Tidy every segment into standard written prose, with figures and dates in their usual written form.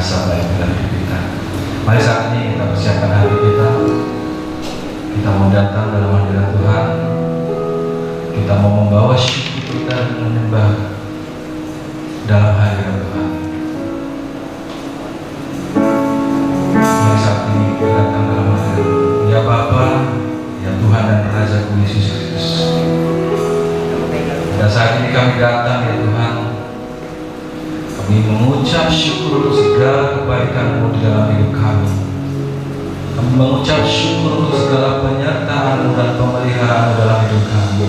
biasa baik dalam hidup kita. Mari saat ini kita persiapkan hati kita. Kita mau datang dalam hadirat Tuhan. Kita mau membawa syukur kita dan menyembah dalam hadirat Tuhan. Mari saat ini kita datang dalam hadirat Ya Bapa, ya Tuhan dan Raja-Ku Yesus Kristus. Pada saat ini kami datang ya Tuhan, kami mengucap syukur untuk segala kebaikan-Mu di dalam hidup kami. Kami mengucap syukur untuk segala penyertaan dan pemeliharaan dalam hidup kami.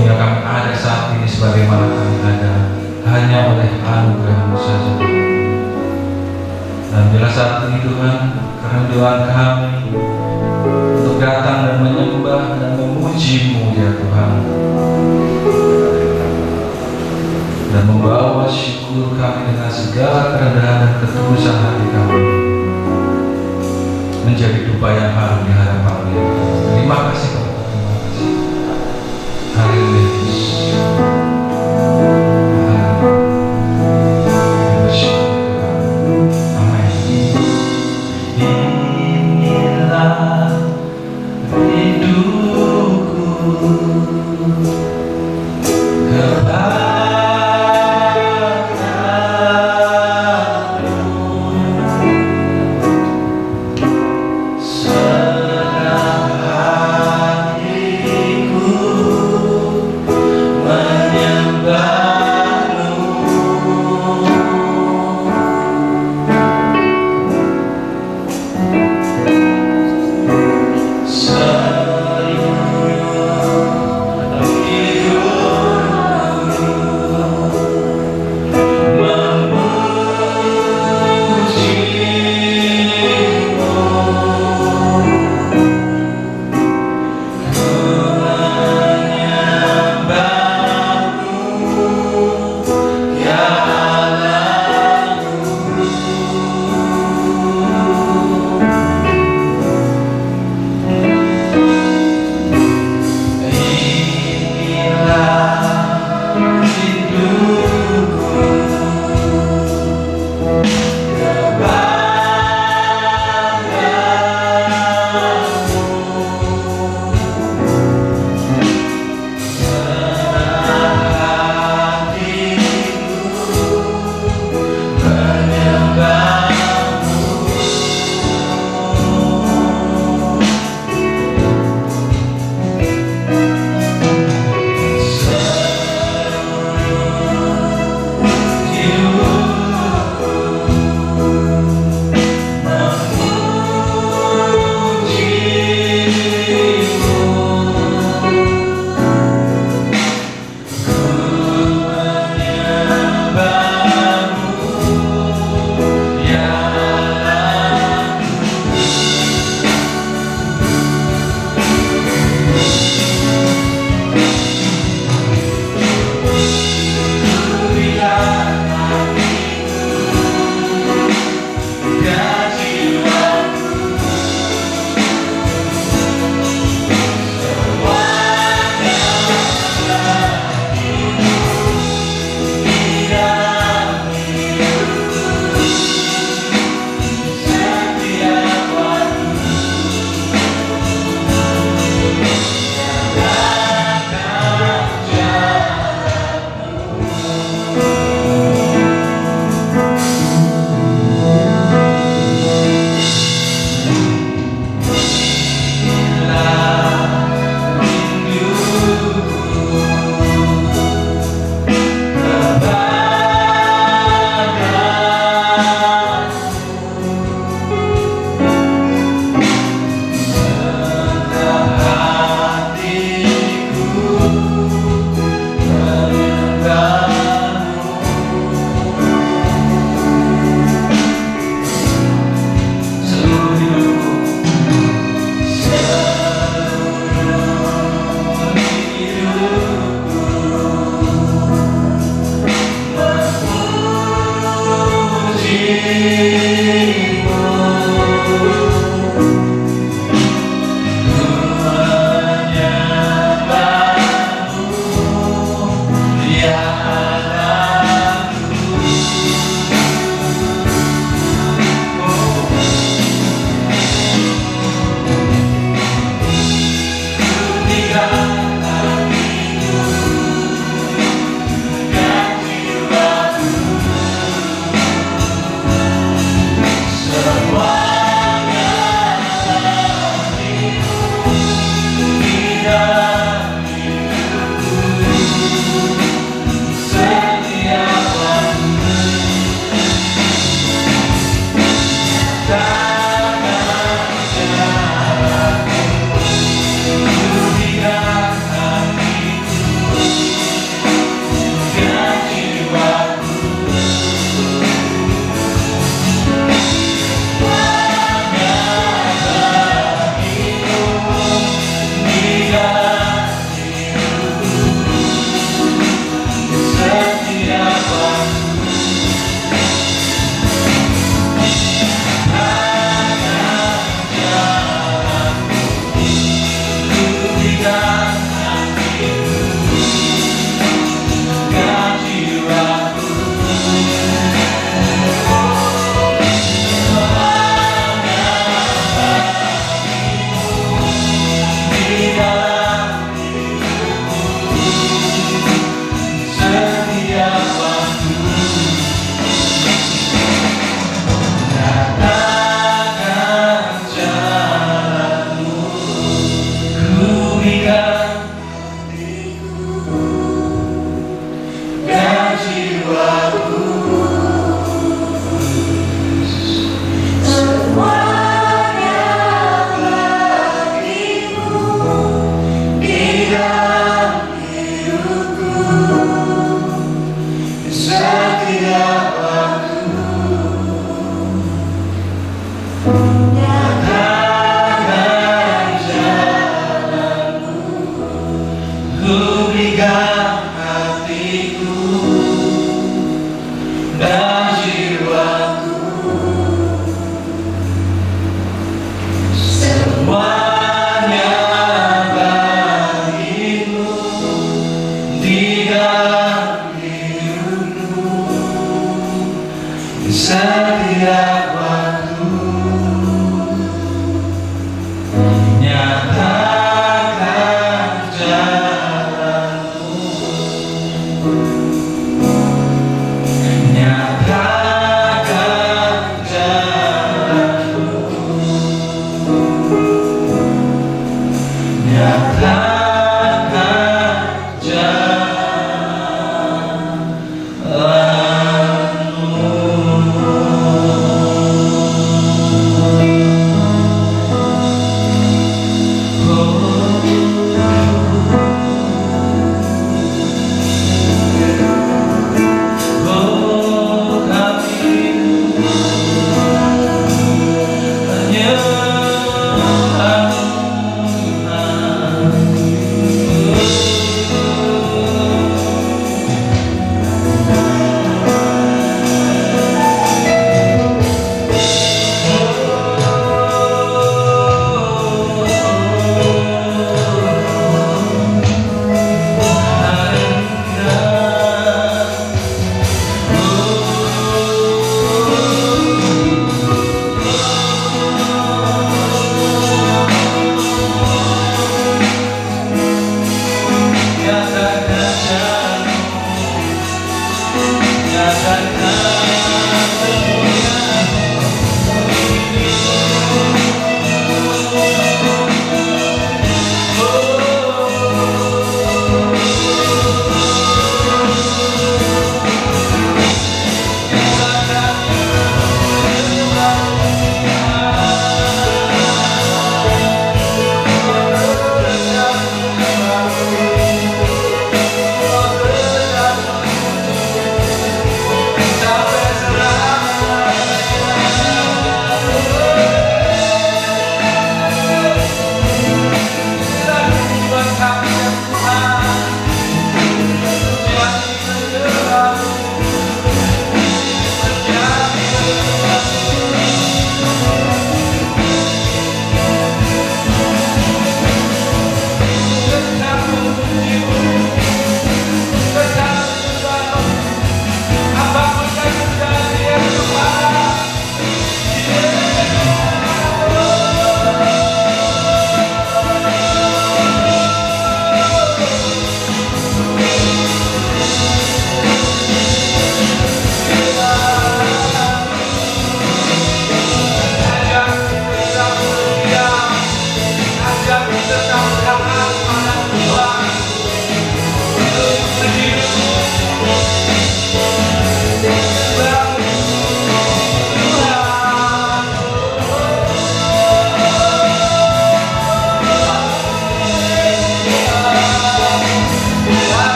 Hingga kami ada saat ini sebagaimana kami ada, hanya oleh anugerah-Mu saja. Dan bila saat ini Tuhan, kerinduan kami untuk datang dan menyembah dan memuji-Mu ya Tuhan, dan membawa syukur kami dengan segala kerendahan dan ketulusan hati kami menjadi dupa yang harum di hadapan-Mu ya Tuhan. Terima kasih Bapak, terima kasih. Haleluya.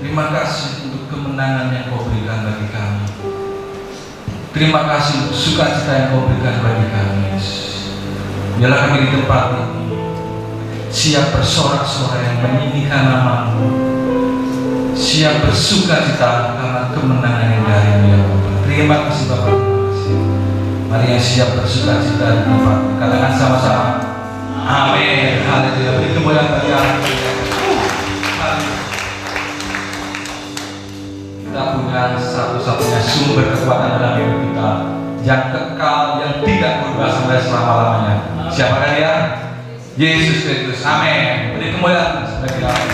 Terima kasih untuk kemenangan yang Kau berikan bagi kami. Terima kasih untuk sukacita yang Kau berikan bagi kami, Yesus. Biarlah kami di tempat ini siap bersorak-sorai yang meninggikan nama-Mu, siap bersukacita karena kemenangan yang dari-Mu ya Bapa. Terima kasih Bapa, terima kasih. Mari yang siap bersukacita di tempat ini, katakan sama-sama, amin. Haleluya. Beri kemuliaan bagi Allah. Kita punya satu-satunya sumber kekuatan dalam hidup kita yang kekal, yang tidak berubah sampai selama-lamanya. Siapakah dia? Yesus Kristus. Amin. Beri kemuliaan bagi Allah.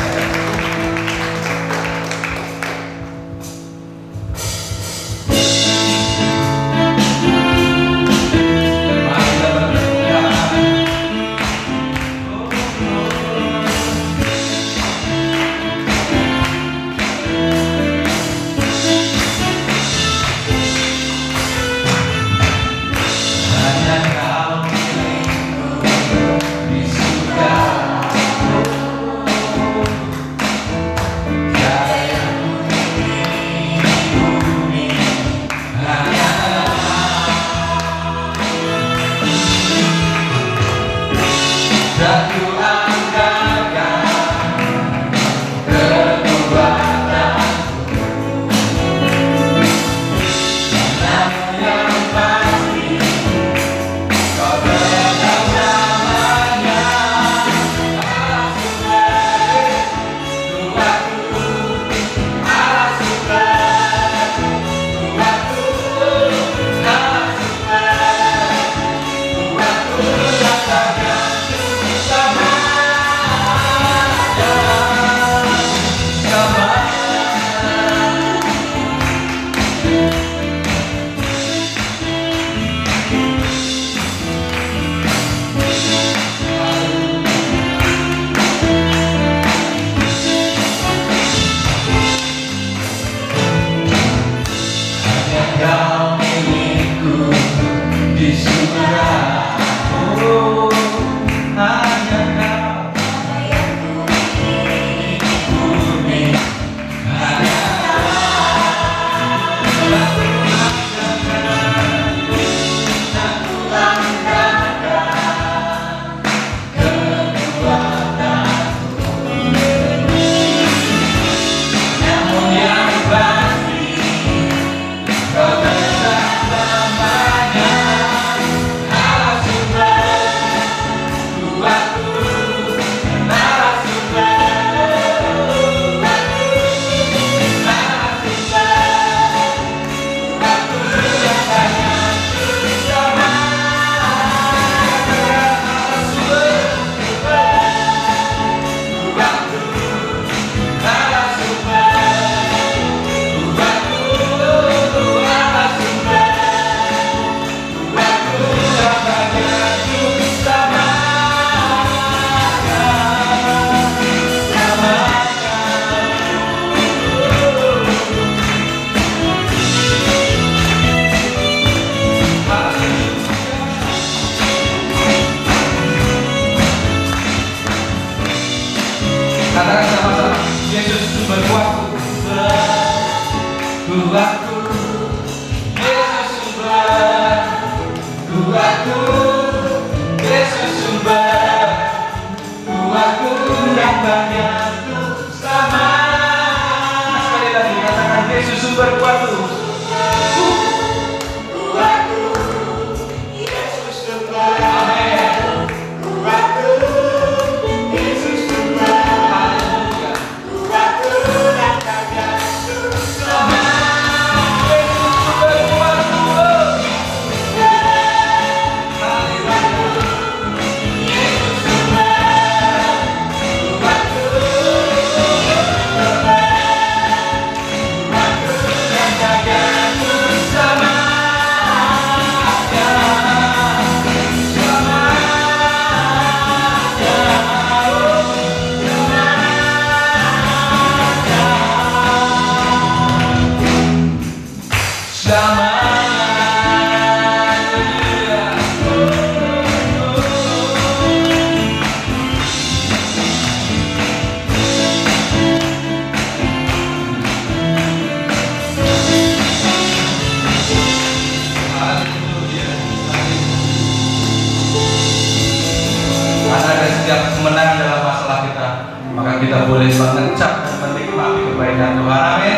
kebaikan Tuhan. Amin.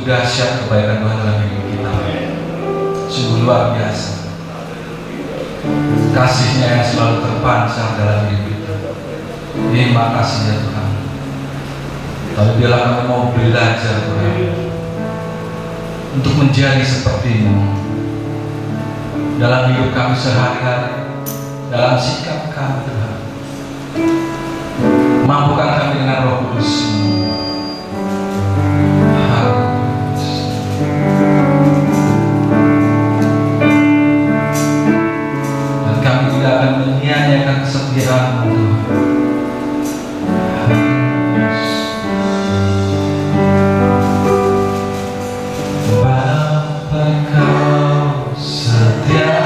Dahsyat kebaikan Tuhan dalam hidup kita, sungguh luar biasa. Kasih-Nya yang selalu terpancar dalam hidup kita. Terima kasih ya Tuhan. Tapi bila kami mau belajar Tuhan untuk menjadi seperti-Mu dalam hidup kami sehari-hari, dalam sikap kami Tuhan, mampukan kami dengan Roh Kudus-Mu. Akan menyia-nyiakan kesetiaan-Mu Tuhan. Bapa Kau setia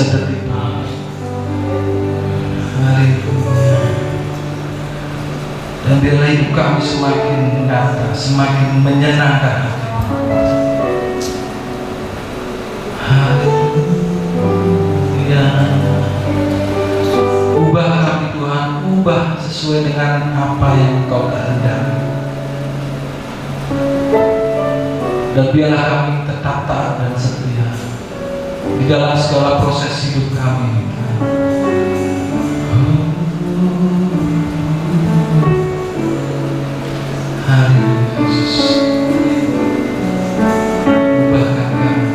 sedetik pun. Haleluya. Dan biarlah hidup kami semakin nyata, semakin menyenangkan hati. Haleluya. Ubah kami Tuhan, ubah sesuai dengan apa yang Kau kehendaki. Dan biarlah kami tetap taat dan setia di dalam segala proses hidup kami. Haleluya Yesus. Ubahkan kami.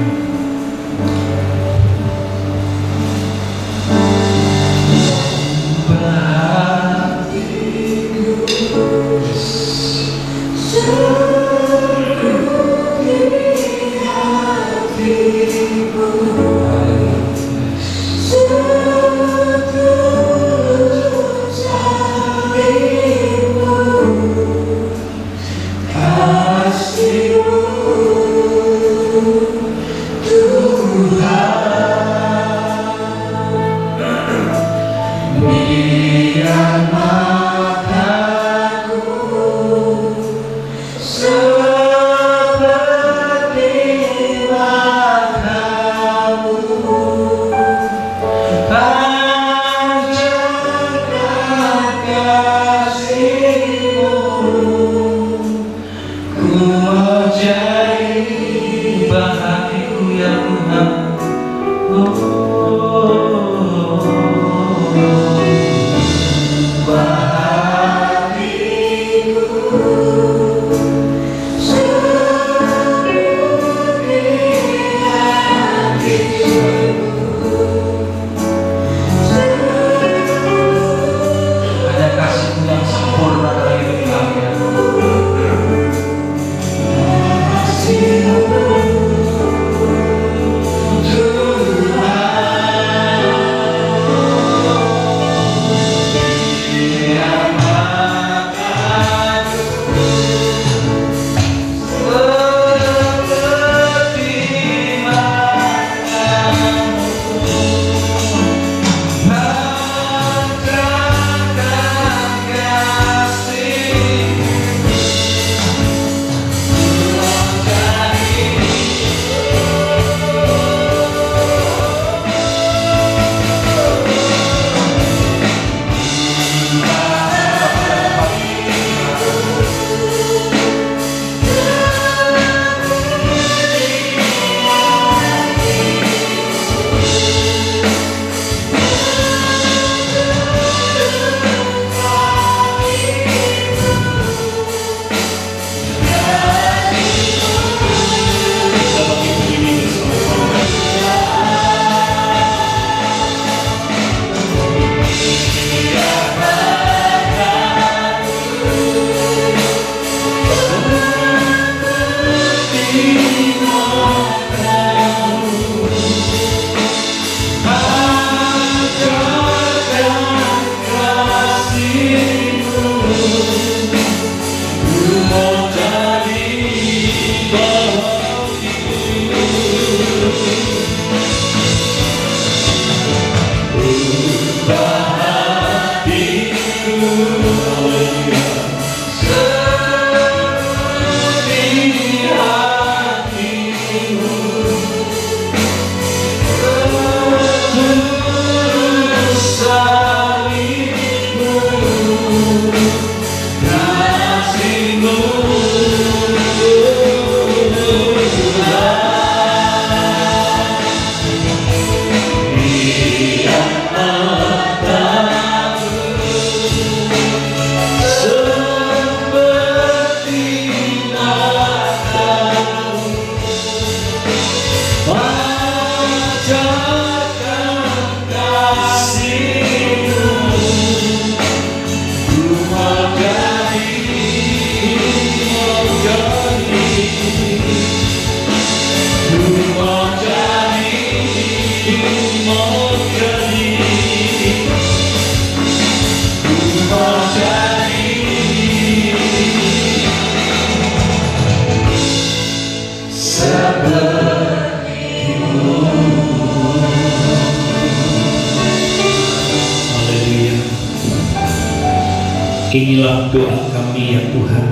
Inilah doa kami ya Tuhan.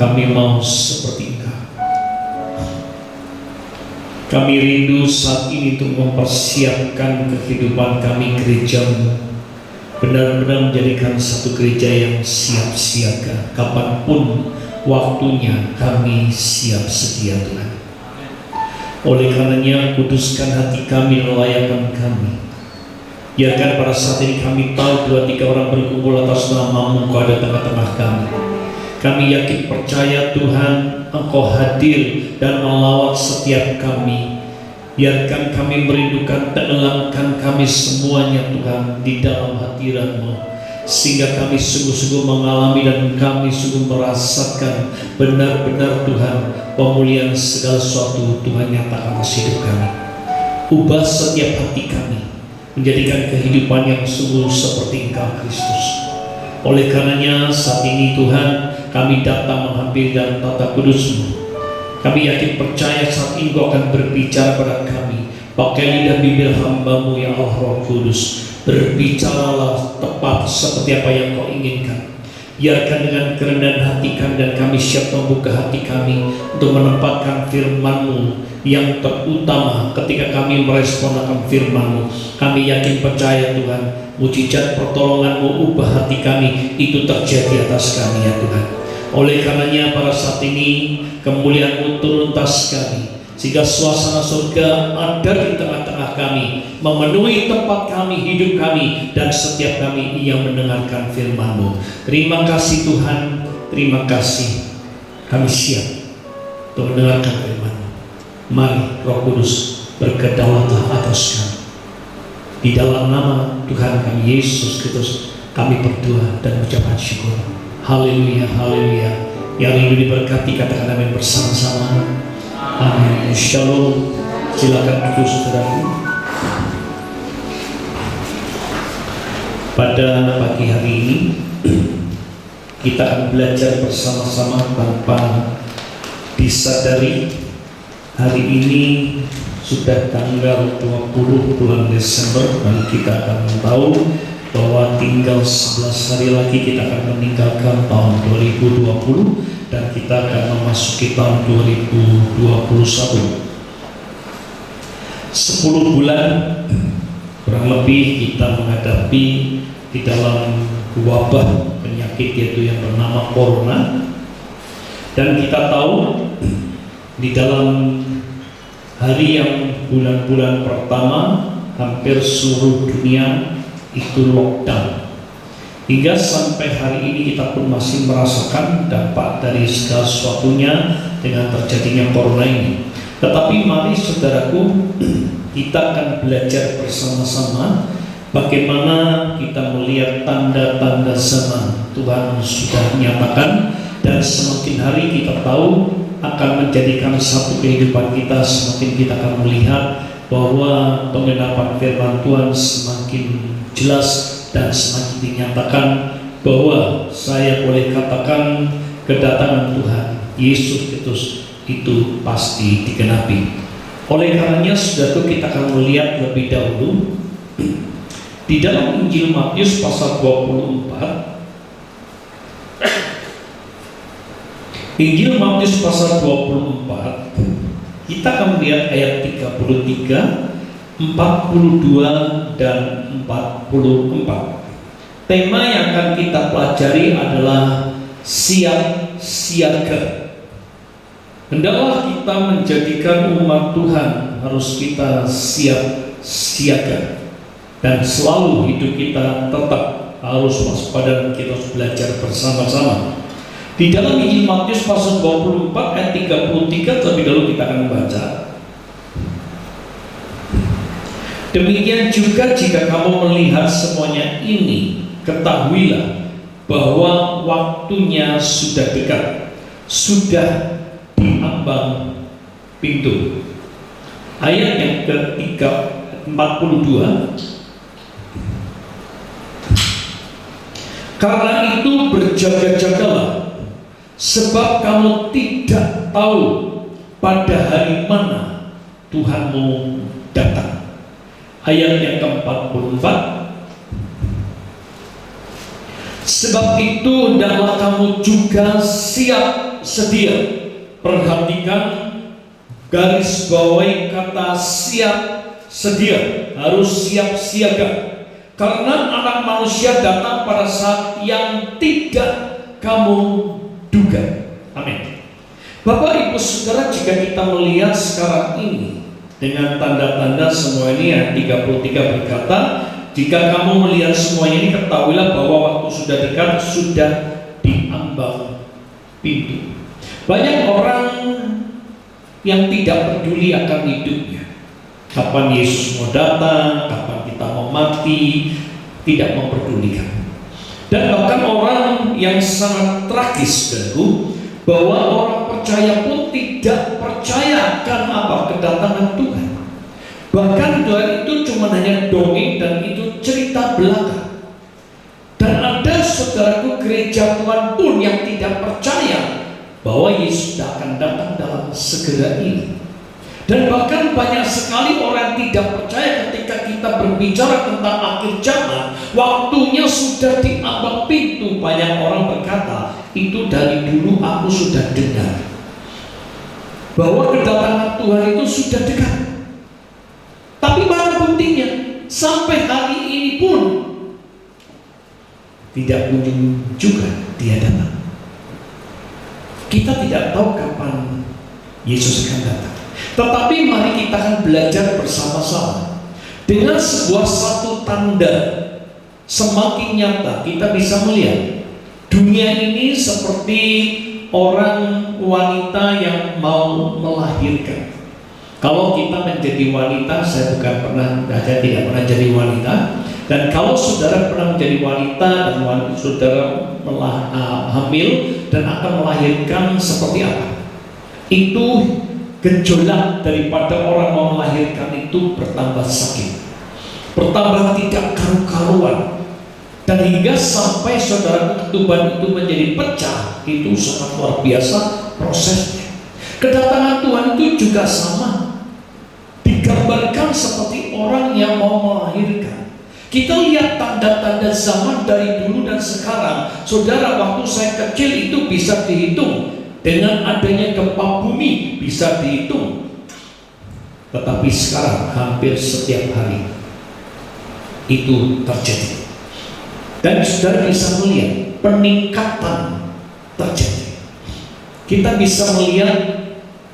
Kami mau seperti Engkau. Kami rindu saat ini untuk mempersiapkan kehidupan kami gereja-Mu, benar-benar menjadikan satu gereja yang siap siaga. Kapanpun waktunya kami siap sedia Tuhan. Oleh karenanya kuduskan hati kami, layakan kami. Biarkan pada saat ini kami tahu 2-3 orang berkumpul atas nama-Mu, Engkau ada tengah-tengah kami. Kami yakin percaya Tuhan, Engkau hadir dan melawat setiap kami. Biarkan kami merindukan, tenggelamkan kami semuanya Tuhan di dalam hadirat-Mu, sehingga kami sungguh-sungguh mengalami dan kami sungguh merasakan benar-benar Tuhan pemulihan segala sesuatu Tuhan nyatakan atas hidup kami. Ubah setiap hati kami menjadikan kehidupan yang sungguh seperti Engkau Kristus. Oleh karenanya saat ini Tuhan, kami datang menghampiri tata kudus-Mu. Kami yakin percaya saat ini Engkau akan berbicara pada kami. Pakai lidah bibir hamba-Mu ya Allah Roh Kudus. Berbicaralah tepat seperti apa yang Kau inginkan. Biarkan dengan kerendahan hati kami, dan kami siap membuka hati kami untuk menempatkan firman-Mu yang terutama. Ketika kami merespon akan firman-Mu, kami yakin percaya Tuhan, mujizat pertolongan-Mu ubah hati kami itu terjadi atas kami ya Tuhan. Oleh karenanya pada saat ini kemuliaan-Mu turun atas kami, sehingga suasana surga ada di tengah-tengah kami, memenuhi tempat kami, hidup kami, dan setiap kami yang mendengarkan firman-Mu. Terima kasih Tuhan, terima kasih. Kami siap untuk mendengarkan firman-Mu. Mari Roh Kudus berkedaulatlah atas kami. Di dalam nama Tuhan kami Yesus Kristus kami berdoa dan ucapan syukur. Haleluya, haleluya. Yang rindu diberkati katakan amin bersama-sama. Amin. Shalom. Silakan duduk saudaraku. Pada pagi hari ini kita akan belajar bersama-sama tanpa disadari. Hari ini sudah tanggal 20 bulan Desember dan kita akan tahu bahwa tinggal 11 hari lagi kita akan meninggalkan tahun 2020 dan kita akan memasuki tahun 2021. 10 bulan kurang lebih kita menghadapi di dalam wabah penyakit yaitu yang bernama Corona, dan kita tahu di dalam hari yang bulan-bulan pertama hampir seluruh dunia itu lockdown, hingga sampai hari ini kita pun masih merasakan dampak dari segala sesuatunya dengan terjadinya Corona ini. Tetapi mari saudaraku, kita akan belajar bersama-sama bagaimana kita melihat tanda-tanda zaman Tuhan sudah menyatakan, dan semakin hari kita tahu akan menjadikan satu kehidupan kita, semakin kita akan melihat bahwa penggenapan firman Tuhan semakin jelas dan semakin dinyatakan bahwa saya boleh katakan kedatangan Tuhan Yesus Kristus itu pasti digenapi. Oleh karenanya saudaraku, kita akan melihat lebih dahulu di dalam Injil Matius pasal 24. Injil Matius pasal 24, kita akan melihat ayat 33, 42 dan 44. Tema yang akan kita pelajari adalah siap siaga. Hendaklah kita menjadikan umat Tuhan harus kita siap siaga, dan selalu hidup kita tetap harus waspada dan kita harus belajar bersama-sama. Di dalam Injil Matius pasal 24 ayat 33 terlebih dahulu kita akan membaca. Demikian juga jika kamu melihat semuanya ini, ketahuilah bahwa waktunya sudah dekat, sudah di ambang pintu. Ayat yang ketiga 42. Karena itu berjaga-jagalah, sebab kamu tidak tahu pada hari mana Tuhanmu datang. Ayat yang ke-44. Sebab itu hendaklah kamu juga siap sedia. Perhatikan, garis bawahi kata siap sedia, harus siap siaga. Karena anak manusia datang pada saat yang tidak kamu duga. Amin. Bapak Ibu Saudara, jika kita melihat sekarang ini dengan tanda-tanda semua ini, ayat 33 berkata, jika kamu melihat semuanya ini, ketahuilah bahwa waktu sudah dekat, sudah di ambang pintu. Banyak orang yang tidak peduli akan hidupnya. Kapan Yesus mau datang, kapan kita mau mati, tidak memperdulikan. Dan bahkan orang yang sangat tragis, saudaraku, bahwa orang percaya pun tidak percaya akan apa? Kedatangan Tuhan. Bahkan Tuhan itu cuma hanya dongeng dan itu cerita belaka. Dan ada saudaraku gereja Tuhan pun yang tidak percaya bahwa Yesus akan datang dalam segera ini. Dan bahkan banyak sekali orang yang tidak percaya ketika kita berbicara tentang akhir zaman, waktunya sudah di ambang pintu. Banyak orang berkata, itu dari dulu aku sudah dengar bahwa kedatangan Tuhan itu sudah dekat. Tapi mana buktinya? Sampai hari ini pun tidak kunjung juga dia datang. Kita tidak tahu kapan Yesus akan datang. Tetapi mari kita akan belajar bersama-sama. Dengan sebuah satu tanda semakin nyata, kita bisa melihat dunia ini seperti orang wanita yang mau melahirkan. Kalau kita menjadi wanita, saya tidak pernah jadi wanita. Dan kalau saudara pernah menjadi wanita dan saudara hamil dan akan melahirkan, seperti apa? Itu gejolak daripada orang mau melahirkan itu bertambah sakit, bertambah tidak karu-karuan, dan hingga sampai saudara ketuban itu menjadi pecah. Itu sangat luar biasa prosesnya. Kedatangan Tuhan itu juga sama, digambarkan seperti orang yang mau melahirkan. Kita lihat tanda-tanda zaman dari dulu dan sekarang. Saudara, waktu saya kecil itu bisa dihitung. Dengan adanya gempa bumi bisa dihitung. Tetapi sekarang hampir setiap hari itu terjadi. Dan saudara bisa melihat peningkatan terjadi. Kita bisa melihat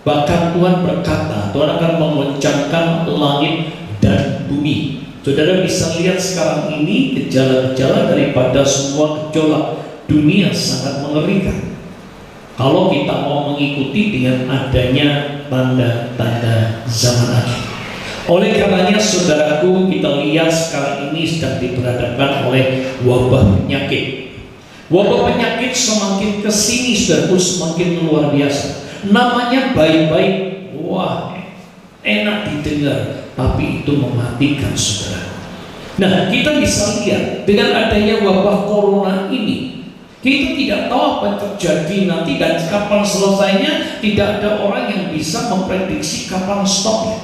bahkan Tuhan berkata, Tuhan akan mengoncangkan langit dan bumi. Saudara bisa lihat sekarang ini gejala-gejala daripada semua gejolak dunia sangat mengerikan. Kalau kita mau mengikuti dengan adanya tanda-tanda zaman akhir. Oleh karenanya saudaraku, kita lihat sekarang ini sedang diperhadapkan oleh wabah penyakit. Wabah penyakit semakin kesini saudaraku, semakin luar biasa. Namanya baik-baik, wah enak didengar, tapi itu mematikan saudara. Nah, kita bisa lihat dengan adanya wabah corona ini, kita tidak tahu apa yang terjadi nanti dan kapan selesainya. Tidak ada orang yang bisa memprediksi kapan stopnya.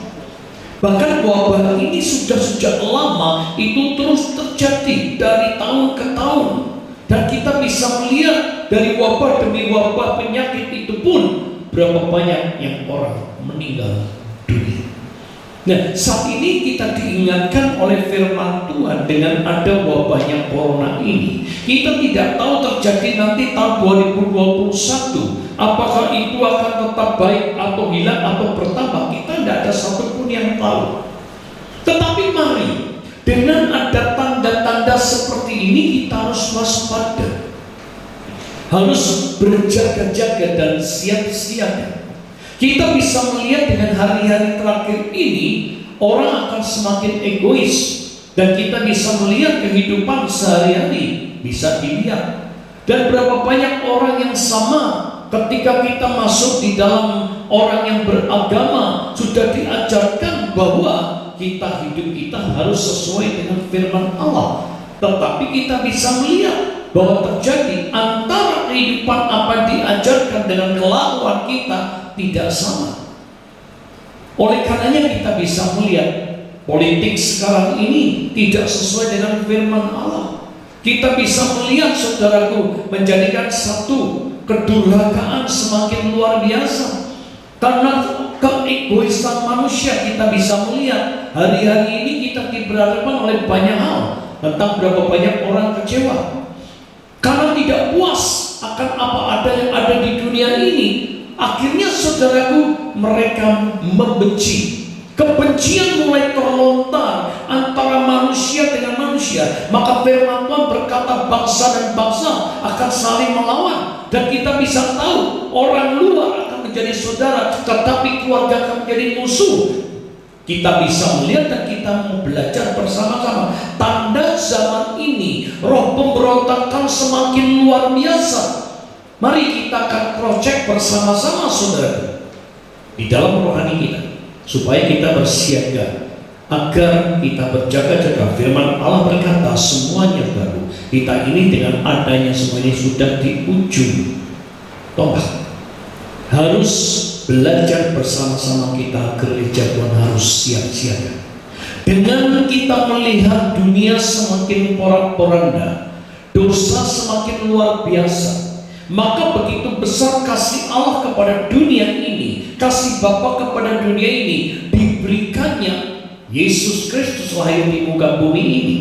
Bahkan wabah ini sudah sejak lama itu terus terjadi dari tahun ke tahun. Dan kita bisa melihat dari wabah demi wabah penyakit itu pun berapa banyak yang orang meninggal dunia. Nah, saat ini kita diingatkan oleh firman Tuhan dengan ada wabahnya corona ini. Kita tidak tahu terjadi nanti tahun 2021. Apakah itu akan tetap baik atau hilang atau bertambah? Kita tidak ada satupun yang tahu. Tetapi mari, dengan ada tanda-tanda seperti ini, kita harus waspada, harus berjaga-jaga dan siap-siaga. Kita bisa melihat dengan hari-hari terakhir ini, orang akan semakin egois. Dan kita bisa melihat kehidupan sehari-hari, bisa dilihat. Dan berapa banyak orang yang sama ketika kita masuk di dalam orang yang beragama, sudah diajarkan bahwa hidup kita harus sesuai dengan firman Allah. Tetapi kita bisa melihat bahwa terjadi antara kehidupan apa diajarkan dengan kelakuan kita tidak sama. Oleh karenanya kita bisa melihat politik sekarang ini tidak sesuai dengan firman Allah. Kita bisa melihat, saudaraku, menjadikan satu kedurhakaan semakin luar biasa. Karena keegoisan manusia, kita bisa melihat hari-hari ini kita diberhadapkan oleh banyak hal. Tentang berapa banyak orang kecewa karena tidak puas akan apa ada yang ada di dunia ini. Akhirnya, saudaraku, mereka membenci. Kebencian mulai terlontar antara manusia dengan manusia. Maka firman Tuhan berkata bangsa dan bangsa akan saling melawan. Dan kita bisa tahu orang luar akan menjadi saudara, tetapi keluarga akan menjadi musuh. Kita bisa melihat dan kita mau belajar bersama-sama. Tanda zaman ini, roh pemberontakan semakin luar biasa. Mari kita akan project bersama-sama, saudara, di dalam rohani kita, supaya kita bersiaga agar kita berjaga-jaga. Firman Allah berkata semuanya baru. Kita ini dengan adanya semuanya sudah di ujung tombak. Harus belajar bersama-sama kita, gereja Tuhan harus siap-siaga. Dengan kita melihat dunia semakin porak-poranda, dosa semakin luar biasa, maka begitu besar kasih Allah kepada dunia ini, kasih Bapa kepada dunia ini, diberikannya Yesus Kristus lahir di muka bumi ini.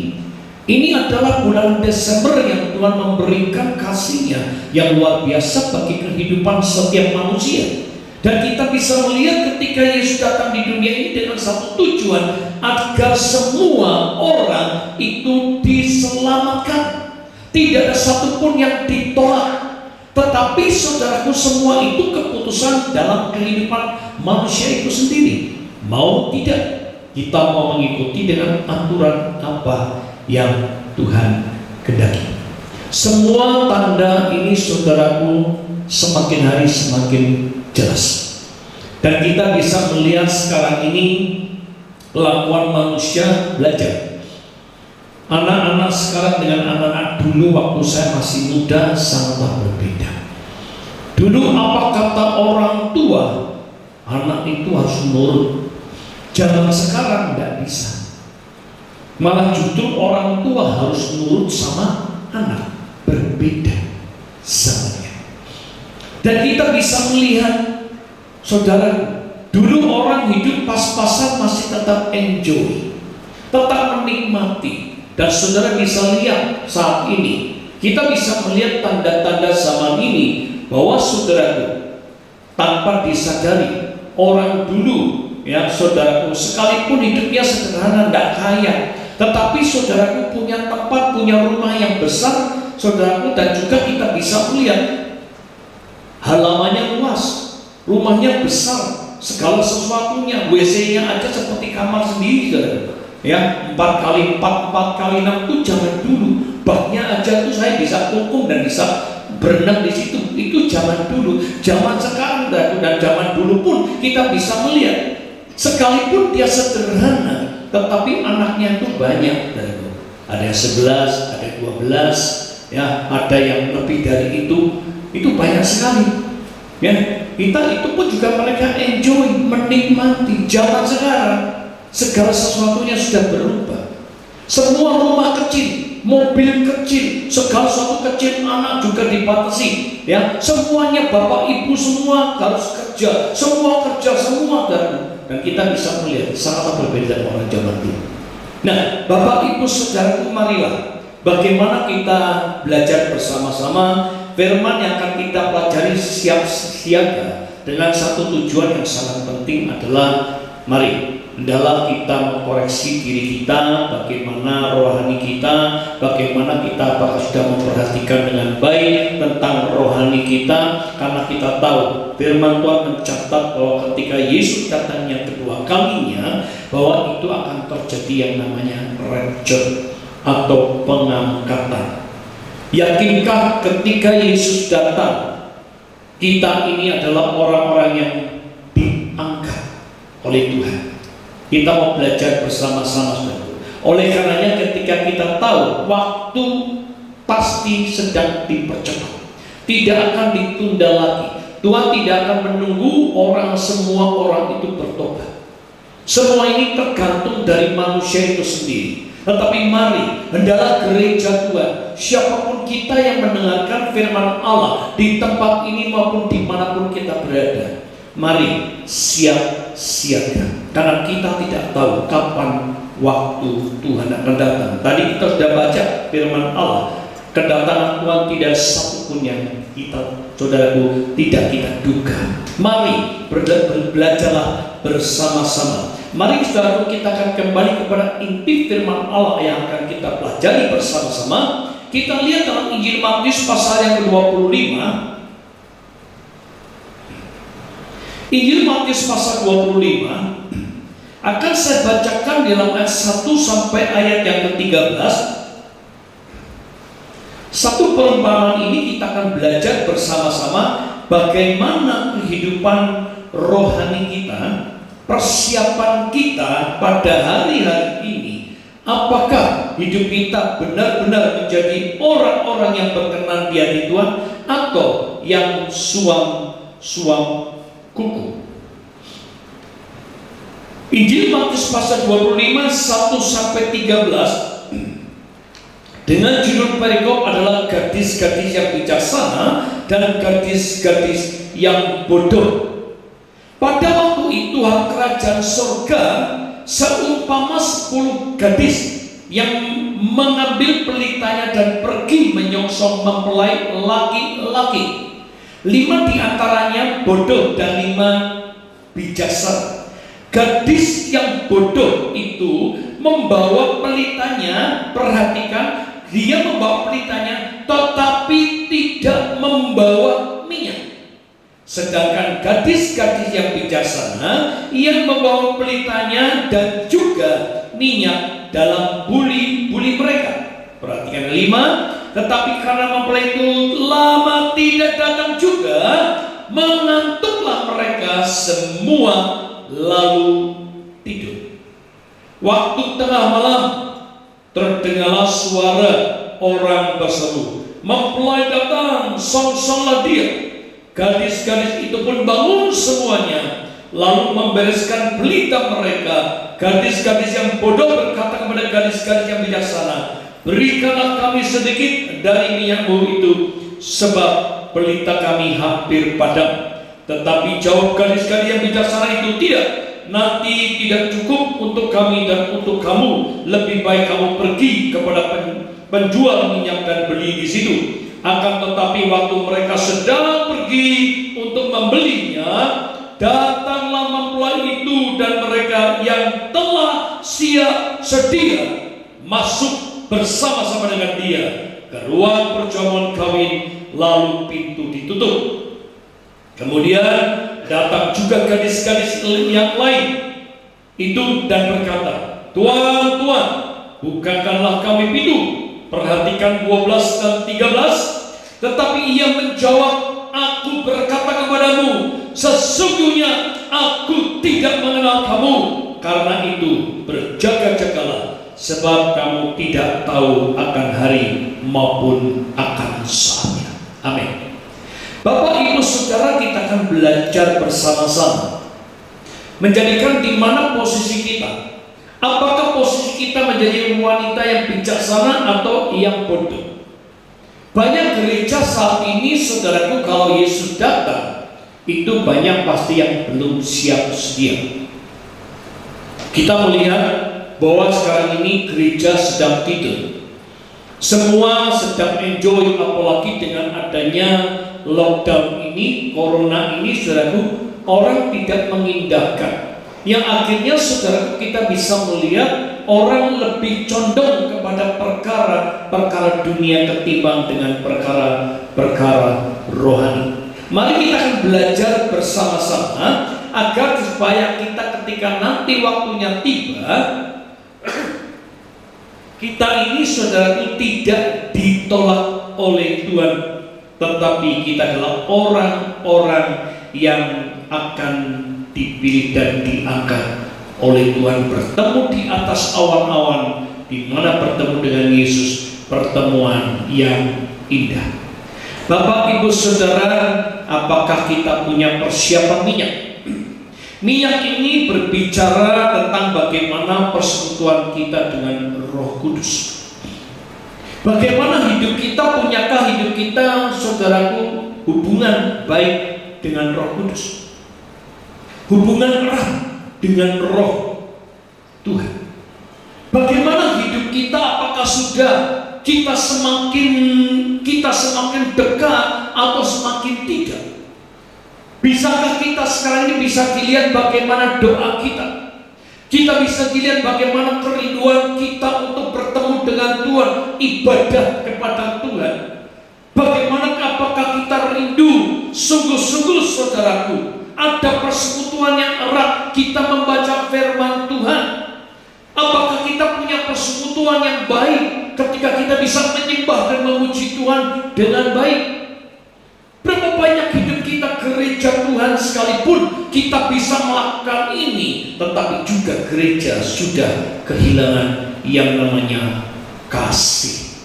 Ini adalah bulan Desember yang Tuhan memberikan kasih-Nya yang luar biasa bagi kehidupan setiap manusia. Dan kita bisa melihat ketika Yesus datang di dunia ini dengan satu tujuan, agar semua orang itu diselamatkan. Tidak ada satupun yang ditolak. Tetapi saudaraku, semua itu keputusan dalam kehidupan manusia itu sendiri. Mau tidak, kita mau mengikuti dengan aturan apa yang Tuhan kehendaki. Semua tanda ini, saudaraku, semakin hari semakin jelas. Dan kita bisa melihat sekarang ini kelakuan manusia belajar. Anak-anak sekarang dengan anak-anak dulu waktu saya masih muda sangatlah berbeda. Dulu apa kata orang tua, anak itu harus nurut. Zaman sekarang tidak bisa. Malah justru orang tua harus nurut sama anak. Berbeda zamannya. Dan kita bisa melihat, saudara, dulu orang hidup pas-pasan masih tetap enjoy, tetap menikmati. Dan saudara bisa lihat saat ini, kita bisa melihat tanda-tanda zaman ini, bahwa saudaraku, tanpa disadari, orang dulu, ya saudaraku, sekalipun hidupnya sederhana, tidak kaya, tetapi saudaraku punya tempat, punya rumah yang besar, saudaraku, dan juga kita bisa melihat halamannya luas, rumahnya besar, segala sesuatunya, WC-nya aja seperti kamar sendiri, saudaraku. Ya, 4x4, 4x6 itu zaman dulu. Baknya aja tuh saya bisa kungkung dan bisa berenang di situ. Itu zaman dulu. Zaman sekarang dan zaman dulu pun kita bisa melihat, sekalipun dia sederhana, tetapi anaknya itu banyak. Ada yang 11, ada 12, ya, ada yang lebih dari itu banyak sekali. Ya, kita itu pun juga mereka enjoy, menikmati. Zaman sekarang segala sesuatunya sudah berubah. Semua rumah kecil, mobil kecil, segala sesuatu kecil, anak juga dibatasi. Ya, semuanya bapak ibu semua harus kerja, semua kerja, semua dan kita bisa melihat sangat berbeda dengan orang zaman dulu. Nah, bapak ibu saudaraku, marilah bagaimana kita belajar bersama-sama firman yang akan kita pelajari siap-siaga dengan satu tujuan yang sangat penting adalah, mari adalah kita mengkoreksi diri kita, bagaimana rohani kita, bagaimana kita apakah sudah memperhatikan dengan baik tentang rohani kita, karena kita tahu firman Tuhan mencatat bahwa ketika Yesus datang yang kedua kalinya, bahwa itu akan terjadi yang namanya rapture atau pengangkatan. Yakinkah ketika Yesus datang, kita ini adalah orang-orang yang diangkat oleh Tuhan? Kita mau belajar bersama-sama, saudara. Oleh karenanya ketika kita tahu waktu pasti sedang dipercepat, tidak akan ditunda lagi. Tuhan tidak akan menunggu semua orang itu bertobat. Semua ini tergantung dari manusia itu sendiri. Tetapi mari, hendaklah gereja Tuhan siapapun kita yang mendengarkan firman Allah di tempat ini maupun dimanapun kita berada, mari siap siaga, karena kita tidak tahu kapan waktu Tuhan akan datang. Tadi kita sudah baca firman Allah, kedatangan Tuhan tidak satupun yang kita, saudaraku, tidak kita duga. Mari belajarlah bersama-sama. Mari saudaraku, kita akan kembali kepada inti firman Allah yang akan kita pelajari bersama-sama. Kita lihat dalam Injil Matius pasal yang ke-25. Injil Matius pasal 25 akan saya bacakan di dalam ayat 1 sampai ayat yang ke-13. Satu perumpamaan ini kita akan belajar bersama-sama bagaimana kehidupan rohani kita, persiapan kita pada hari-hari ini. Apakah hidup kita benar-benar menjadi orang-orang yang berkenan di hati Tuhan, atau yang suam kuku? Injil Matius pasal 25 1 sampai 13 dengan judul perikop adalah gadis-gadis yang bijaksana dan gadis-gadis yang bodoh. Pada waktu itu hal kerajaan surga seumpama 10 gadis yang mengambil pelitanya dan pergi menyongsong mempelai laki-laki. 5 diantaranya bodoh dan 5 bijaksana. Gadis yang bodoh itu membawa pelitanya, perhatikan, dia membawa pelitanya tetapi tidak membawa minyak. Sedangkan gadis-gadis yang bijaksana, ia membawa pelitanya dan juga minyak dalam buli-buli mereka. Perhatikan 5, tetapi karena mempelai itu lama tidak datang juga, mengantuklah mereka semua lalu tidur. Waktu tengah malam terdengarlah suara orang berseru, "Mempelai datang, songsonglah dia." Gadis-gadis itu pun bangun semuanya, lalu membereskan pelita mereka. Gadis-gadis yang bodoh berkata kepada gadis-gadis yang bijaksana, "Berikanlah kami sedikit dari minyakmu itu, sebab pelita kami hampir padam." Tetapi jawab gadis-gadis yang bijaksana itu, "Tidak, nanti tidak cukup untuk kami dan untuk kamu. Lebih baik kamu pergi kepada penjual minyak dan beli di situ." Akan tetapi waktu mereka sedang pergi untuk membelinya, datanglah mempelai itu dan mereka yang telah siap sedia masuk bersama-sama dengan dia ke ruang perjamuan kawin, lalu pintu ditutup. Kemudian datang juga gadis-gadis yang lain itu dan berkata, "Tuan, Tuan, bukakanlah kami pintu." Perhatikan 12 dan 13. Tetapi ia menjawab, "Aku berkata kepadamu, sesungguhnya aku tidak mengenal kamu. Karena itu berjaga-jagalah, sebab kamu tidak tahu akan hari maupun akan saatnya." Amin. Bapak, Ibu, Saudara, kita akan belajar bersama-sama menjadikan di mana posisi kita. Apakah posisi kita menjadi wanita yang bijaksana atau yang bodoh? Banyak gereja saat ini, saudaraku, kalau Yesus datang, itu banyak pasti yang belum siap sedia. Kita melihat bahwa sekarang ini gereja sedang tidur. Semua sedang enjoy, apalagi dengan adanya lockdown ini, corona ini, saudaraku, orang tidak mengindahkan. Yang akhirnya, saudaraku, kita bisa melihat orang lebih condong kepada perkara dunia ketimbang dengan perkara rohani. Mari kita akan belajar bersama-sama agar supaya kita ketika nanti waktunya tiba, kita ini, saudaraku, tidak ditolak oleh Tuhan, tetapi kita adalah orang-orang yang akan dipilih dan diangkat oleh Tuhan, bertemu di atas awan-awan, di mana bertemu dengan Yesus, pertemuan yang indah. Bapak, Ibu, Saudara, apakah kita punya persiapan minyak? Minyak ini berbicara tentang bagaimana persekutuan kita dengan Roh Kudus. Bagaimana hidup kita, punyakah hidup kita, saudaraku, hubungan baik dengan Roh Kudus? Hubungan erat dengan Roh Tuhan. Bagaimana hidup kita? Apakah sudah kita semakin dekat atau semakin tidak? Bisakah kita sekarang ini bisa dilihat bagaimana doa kita? Kita bisa dilihat bagaimana kerinduan kita untuk bertemu dengan Tuhan, ibadah kepada Tuhan. Bagaimana apakah kita rindu sungguh-sungguh, saudaraku, ada persekutuan yang erat, kita membaca firman Tuhan? Apakah kita punya persekutuan yang baik ketika kita bisa menyembah dan memuji Tuhan dengan baik? Berapa banyak hidup kita gereja Tuhan sekalipun kita bisa melakukan ini, tetapi juga gereja sudah kehilangan yang namanya kasih.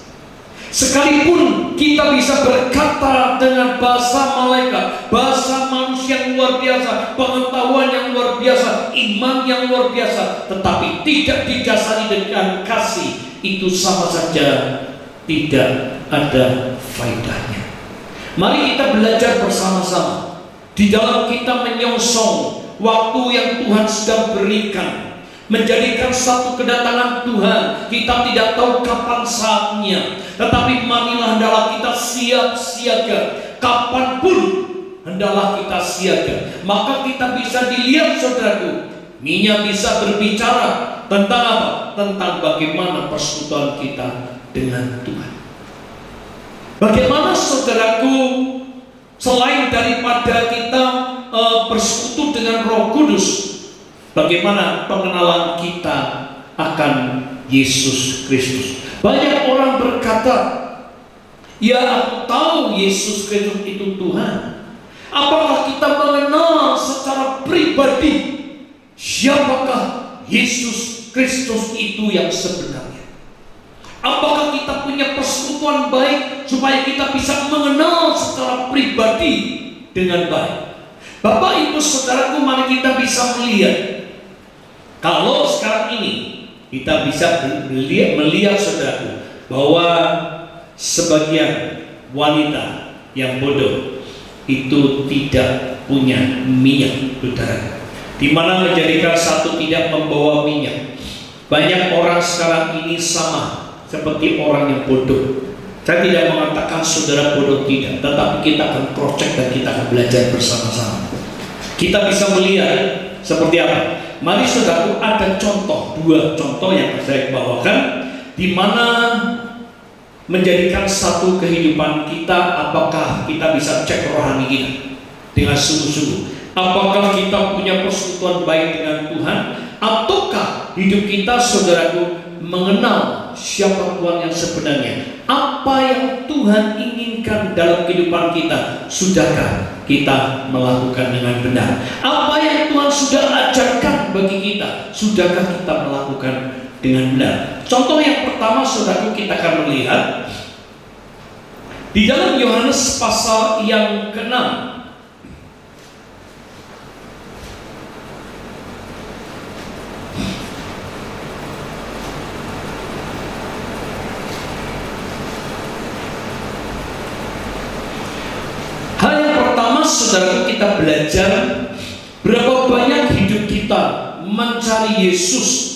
Sekalipun kita bisa berkata dengan bahasa malaikat, bahasa manusia yang luar biasa, pengetahuan yang luar biasa, iman yang luar biasa, tetapi tidak didasari dengan kasih, itu sama saja tidak ada faedahnya. Mari kita belajar bersama-sama di dalam kita menyongsong waktu yang Tuhan sedang berikan, menjadikan satu kedatangan Tuhan. Kita tidak tahu kapan saatnya, tetapi marilah hendaklah kita siap siaga. Kapanpun hendaklah kita siaga. Maka kita bisa dilihat, saudaraku, minyak bisa berbicara tentang apa? Tentang bagaimana persekutuan kita dengan Tuhan. Bagaimana, saudaraku, selain daripada kita bersekutu dengan Roh Kudus, bagaimana pengenalan kita akan Yesus Kristus? Banyak orang berkata, ya aku tahu Yesus Kristus itu Tuhan. Apakah kita mengenal secara pribadi siapakah Yesus Kristus itu yang sebenarnya? Apakah kita punya persekutuan baik supaya kita bisa mengenal secara pribadi dengan baik? Bapak Ibu Saudaraku, mari kita bisa melihat. Kalau sekarang ini kita bisa melihat, saudaraku, bahwa sebagian wanita yang bodoh itu tidak punya minyak, saudara, di mana menjadikan satu tidak membawa minyak. Banyak orang sekarang ini sama seperti orang yang bodoh. Saya tidak mengatakan saudara bodoh, tidak, tetapi kita akan project dan kita akan belajar bersama-sama. Kita bisa melihat seperti apa. Mari saudaraku, ada dua contoh yang saya bawakan, di mana menjadikan satu kehidupan kita. Apakah kita bisa cek rohani kita dengan sungguh-sungguh? Apakah kita punya persekutuan baik dengan Tuhan? Ataukah hidup kita, saudaraku, mengenal siapa Tuhan yang sebenarnya? Apa yang Tuhan inginkan dalam kehidupan kita, sudahkah kita melakukan dengan benar? Apa yang Tuhan sudah ajarkan bagi kita, sudahkah kita melakukan dengan benar? Contoh yang pertama, saudaraku, kita akan melihat di dalam Yohanes pasal yang ke-6. Hal yang pertama, saudara, kita belajar berapa banyak hidup kita mencari Yesus.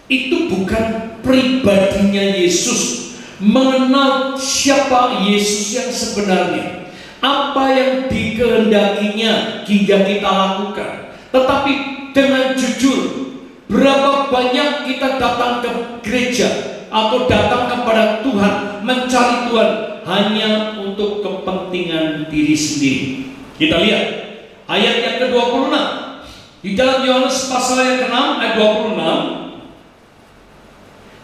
Itu bukan pribadinya Yesus, mengenal siapa Yesus yang sebenarnya, apa yang dikehendakinya hingga kita lakukan. Tetapi dengan jujur, berapa banyak kita datang ke gereja atau datang kepada Tuhan, mencari Tuhan hanya untuk kepentingan diri sendiri. Kita lihat ayat yang ke-26 di dalam Yohanes pasal yang ke-6 ayat 26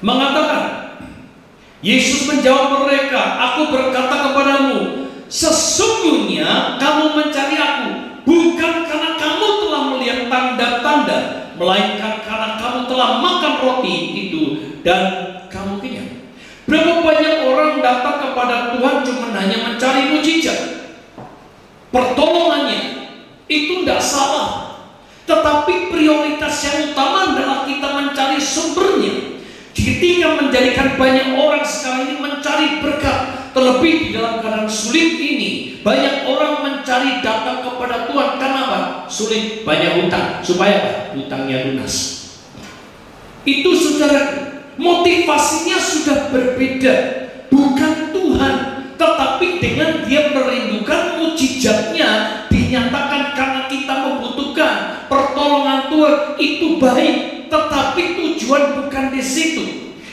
mengatakan, Yesus menjawab mereka, aku berkata kepadamu, sesungguhnya kamu mencari aku bukan karena kamu telah melihat tanda-tanda, melainkan karena kamu telah makan roti itu dan kamu kenyang. Berapa banyak orang datang kepada Tuhan cuma hanya mencari mujizat, pertolongannya, itu tidak salah. Tetapi prioritas yang utama adalah kita mencari sumbernya. Di Ketika menjadikan banyak orang sekarang ini mencari berkat, terlebih di dalam keadaan sulit ini, banyak orang mencari datang kepada Tuhan. Kenapa? Sulit, banyak hutang. Supaya apa? Hutangnya lunas. Itu saudara, motivasinya sudah berbeda. Bukan Tuhan, tetapi dengan dia merindukan mujizatnya dinyatakan karena kita membutuhkan pertolongan Tuhan. Itu baik, tetapi tujuan bukan di situ.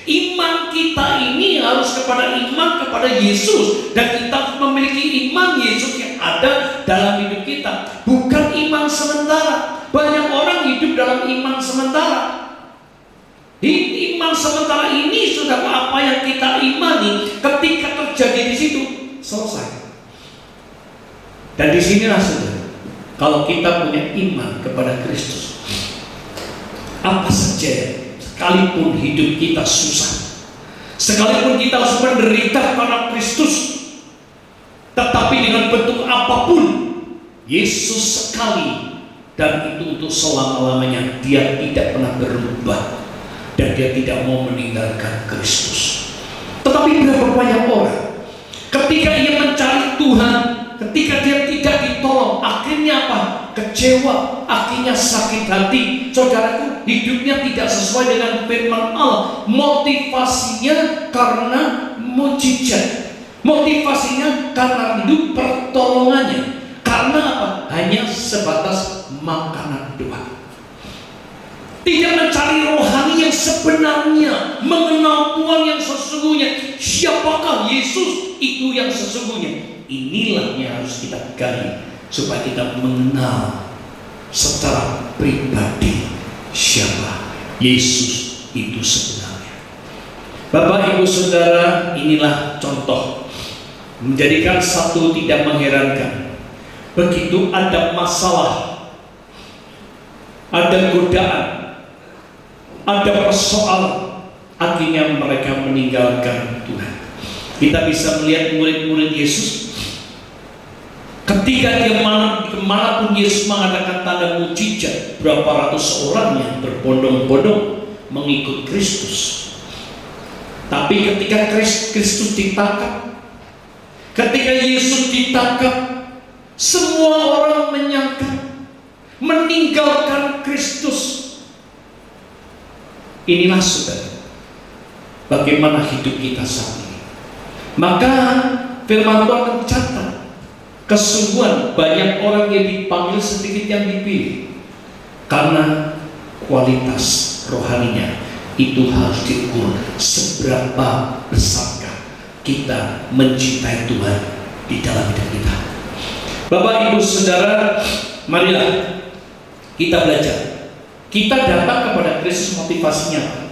Iman kita ini harus kepada iman kepada Yesus, dan kita memiliki iman Yesus yang ada dalam hidup kita, bukan iman sementara. Banyak orang hidup dalam iman sementara. Iman sementara ini sudah apa yang kita imani, ketika terjadi di situ selesai. Dan disinilah saudara, kalau kita punya iman kepada Kristus, apa saja, sekalipun hidup kita susah, sekalipun kita harus menderita karena Kristus, tetapi dengan bentuk apapun, Yesus sekali, dan itu untuk selama-lamanya. Dia tidak pernah berubah, dan dia tidak mau meninggalkan Kristus. Tetapi berapa banyak orang ketika ia mencari Tuhan, ketika dia tidak ditolong, akhirnya apa? Kecewa, akhirnya sakit hati. Saudaraku, hidupnya tidak sesuai dengan firman Allah. Motivasinya karena mujizat, motivasinya karena hidup pertolongannya. Karena apa? Hanya sebatas makanan doang. Tidak mencari rohani yang sebenarnya, mengenal Tuhan yang sesungguhnya. Siapakah Yesus itu yang sesungguhnya? Inilah yang harus kita gali, supaya kita mengenal secara pribadi siapa Yesus itu sebenarnya. Bapak, Ibu, Saudara, inilah contoh menjadikan satu tidak mengherankan. Begitu ada masalah, ada godaan, ada persoalan, akhirnya mereka meninggalkan Tuhan. Kita bisa melihat murid-murid Yesus, ketika dia kemanapun Yesus mengadakan tanda mujizat, berapa ratus orang yang berbondong-bondong mengikut Kristus. Tapi ketika Kristus ditangkap, ketika Yesus ditangkap, semua orang menyangka meninggalkan Kristus. Inilah saudara, bagaimana hidup kita saat ini. Maka firman Tuhan mencatat, kesungguhan banyak orang yang dipanggil, sedikit yang dipilih. Karena kualitas rohaninya itu harus diukur, seberapa besarkah kita mencintai Tuhan di dalam hidup kita. Bapak, Ibu, Saudara, marilah kita belajar. Kita datang kepada Kristus, motivasinya.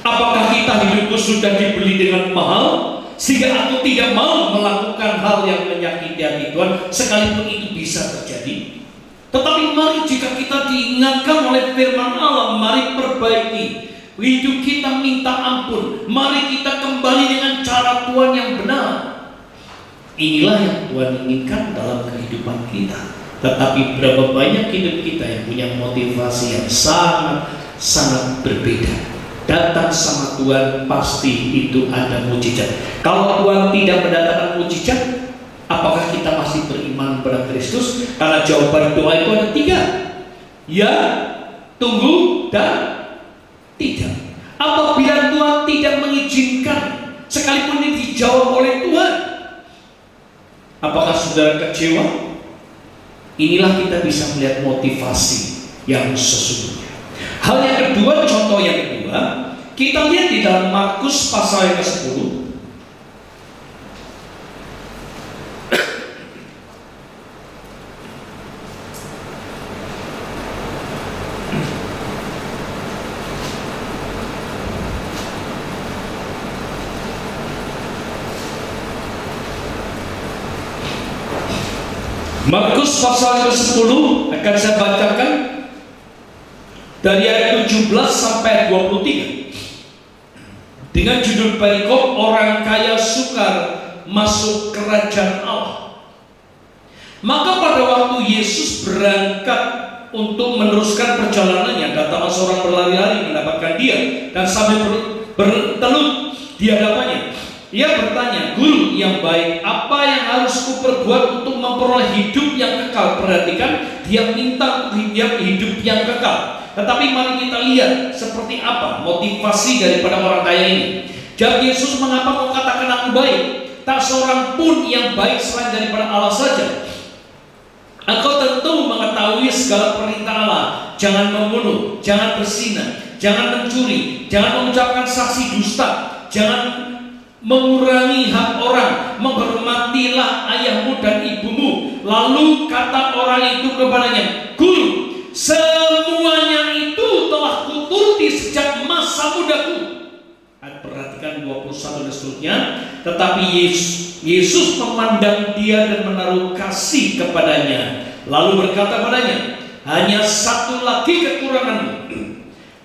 Apakah kita hidupku sudah dibeli dengan mahal, sehingga aku tidak mau melakukan hal yang menyakiti hati Tuhan, sekalipun itu bisa terjadi? Tetapi mari, jika kita diingatkan oleh firman Allah, mari perbaiki hidup kita, minta ampun. Mari kita kembali dengan cara Tuhan yang benar. Inilah yang Tuhan inginkan dalam kehidupan kita. Tetapi berapa banyak hidup kita yang punya motivasi yang sangat berbeda. Datang sama Tuhan pasti itu ada mujizat. Kalau Tuhan tidak mendatangkan mujizat, apakah kita masih beriman pada Kristus? Karena jawaban doa itu ada 3. Ya, tunggu, dan tidak. Apabila Tuhan tidak mengizinkan, sekalipun ini dijawab oleh Tuhan, apakah saudara kecewa? Inilah kita bisa melihat motivasi yang sesungguhnya. Hal yang kedua, contoh yang kedua, kita lihat di dalam Markus pasal yang ke-10. Markus pasal ke-10 akan saya bacakan dari ayat 17 sampai 23 dengan judul perikop orang kaya sukar masuk kerajaan Allah. Maka pada waktu Yesus berangkat untuk meneruskan perjalanannya, datanglah seorang berlari-lari mendapatkan dia dan sambil bertelut di hadapannya. Ia bertanya, "Guru yang baik, apa yang harus kuperbuat untuk memperoleh hidup yang kekal?" Perhatikan, dia minta hidup yang kekal. Tetapi mari kita lihat seperti apa motivasi daripada orang kaya ini. Jawab Yesus, "Mengapa kau katakan aku baik? Tak seorang pun yang baik selain daripada Allah saja. Engkau tentu mengetahui segala perintah Allah. Jangan membunuh, jangan berzina, jangan mencuri, jangan mengucapkan saksi dusta, jangan mengurangi hak orang, menghormatilah ayahmu dan ibumu." Lalu kata orang itu kepadanya, "Guru, semuanya itu telah kuturuti sejak masa mudaku." Perhatikan 21 dan seterusnya. Tetapi Yesus memandang dia dan menaruh kasih kepadanya, lalu berkata padanya, "Hanya satu lagi kekuranganmu.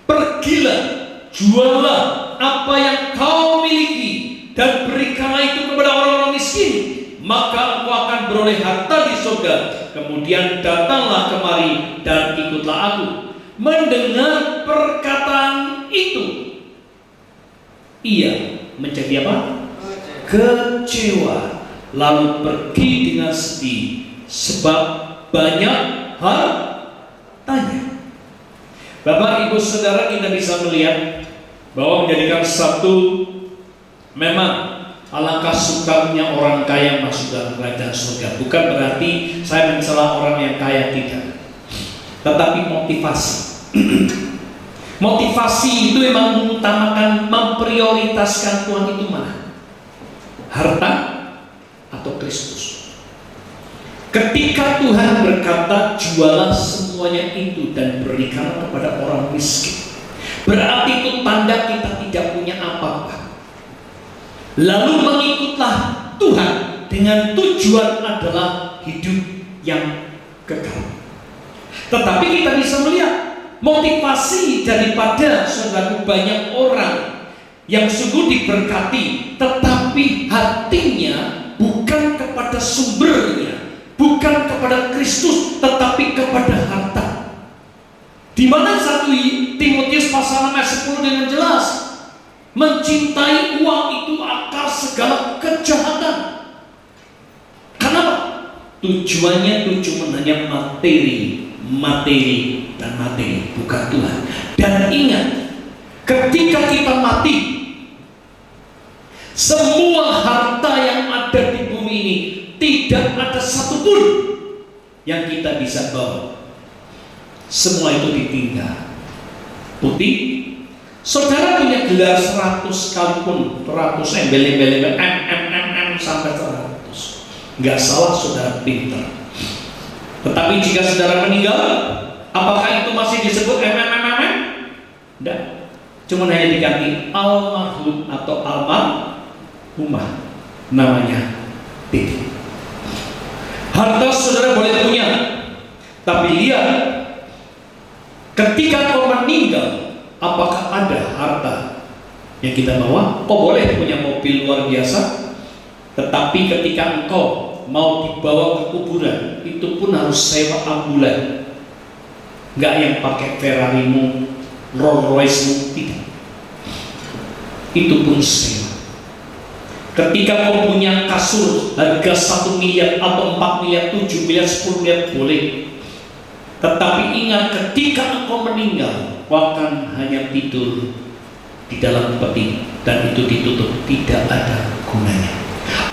Pergilah, jualah apa yang kau miliki dan berikanlah itu kepada orang-orang miskin, maka engkau akan beroleh harta di surga. Kemudian datanglah kemari dan ikutlah aku." Mendengar perkataan itu, ia menjadi apa? Kecewa, lalu pergi dengan sedih sebab banyak hartanya. Bapak, Ibu, Saudara, kita bisa melihat bahwa menjadikan satu, memang alangkah sukarnya orang kaya masuk dalam kerajaan surga. Bukan berarti saya mencela orang yang kaya, tidak. Tetapi motivasi. Motivasi itu memang mengutamakan, memprioritaskan Tuhan itu mana? Harta atau Kristus? Ketika Tuhan berkata, "Jualah semuanya itu dan berikanlah kepada orang miskin," berarti itu tanda kita tidak punya apa-apa. Lalu mengikutlah Tuhan dengan tujuan adalah hidup yang kekal. Tetapi kita bisa melihat motivasi daripada saudaraku banyak orang yang sungguh diberkati, tetapi hatinya bukan kepada sumbernya, bukan kepada Kristus, tetapi kepada harta. Di mana 1 Timotius pasal 6 ayat 10 dengan jelas, mencintai uang itu akar segala kejahatan. Kenapa? Tujuannya cuma hanya materi, dan materi, bukan Tuhan. Dan ingat, ketika kita mati, semua harta yang ada di bumi ini tidak ada satupun yang kita bisa bawa. Semua itu ditinggal. Bukti, saudara punya gelar 100 sekalipun, 100 embel-embel sampai 100, nggak salah, saudara pintar. Tetapi jika saudara meninggal, apakah itu masih disebut Tidak. Cuma hanya diganti almarhum atau almarhumah, namanya titik. Harta saudara boleh punya, tapi lihat, ketika kau meninggal, apakah ada harta yang kita bawa? Kau boleh punya mobil luar biasa, tetapi ketika engkau mau dibawa ke kuburan, itu pun harus sewa ambulan. Nggak yang pakai Ferrarimu, Rolls Royce-mu, tidak. Itu pun sewa. Ketika kau punya kasur harga 1 miliar atau 4 miliar, 7 miliar, 10 miliar, boleh. Tetapi ingat, ketika engkau meninggal, kau akan hanya tidur di dalam peti dan itu ditutup, tidak ada gunanya.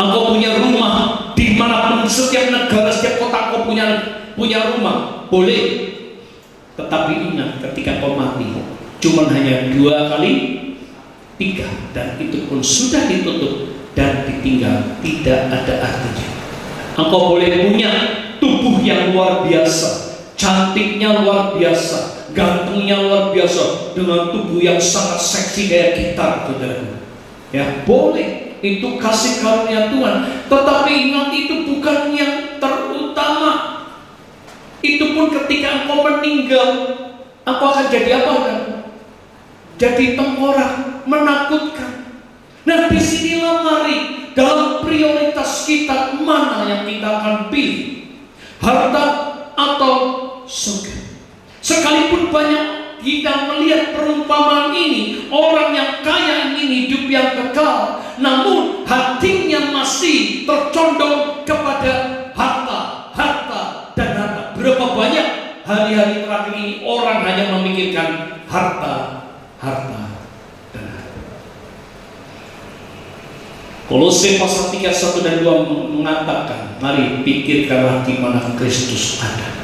Engkau punya rumah dimanapun, setiap negara, setiap kota kau punya rumah, boleh. Tetapi ingat, ketika kau mati, cuma hanya 2 kali 3, dan itu pun sudah ditutup dan ditinggal, tidak ada artinya. Engkau boleh punya tubuh yang luar biasa, cantiknya luar biasa, gantengnya luar biasa, dengan tubuh yang sangat seksi kayak gitar, saudara. Ya, boleh. Itu kasih karunia Tuhan. Tetapi ingat, itu bukan yang terutama. Itu pun ketika engkau meninggal, engkau akan jadi apa kan? Jadi tengkorak, menakutkan. Nah, disinilah mari dalam prioritas kita, mana yang kita akan pilih, harta atau surga. Sekalipun banyak kita melihat perumpamaan ini, orang yang kaya ingin hidup yang kekal, namun hatinya masih tercondong kepada harta, harta, dan harta. Berapa banyak hari-hari terakhir ini orang hanya memikirkan harta, harta, dan harta. Kolose pasal 3, 1 dan 2 mengatakan, mari pikirkanlah di mana Kristus ada.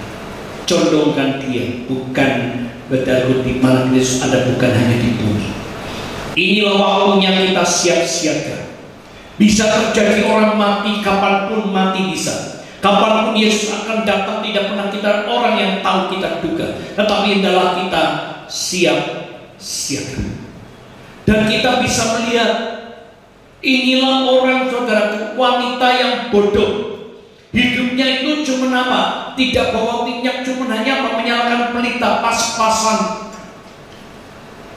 Condongkan dia, bukan berdarah di mana Kristus ada, bukan hanya di bumi. Inilah waktunya kita siap-siaga. Bisa terjadi orang mati kapanpun mati bisa. Kapanpun Yesus akan datang, tidak pernah kita orang yang tahu kita duga. Tetapi adalah kita siap-siaga. Dan kita bisa melihat, inilah orang saudara, wanita yang bodoh. Hidupnya itu cuma apa? Tidak bawa minyak, cuma hanya menyalakan pelita pas-pasan.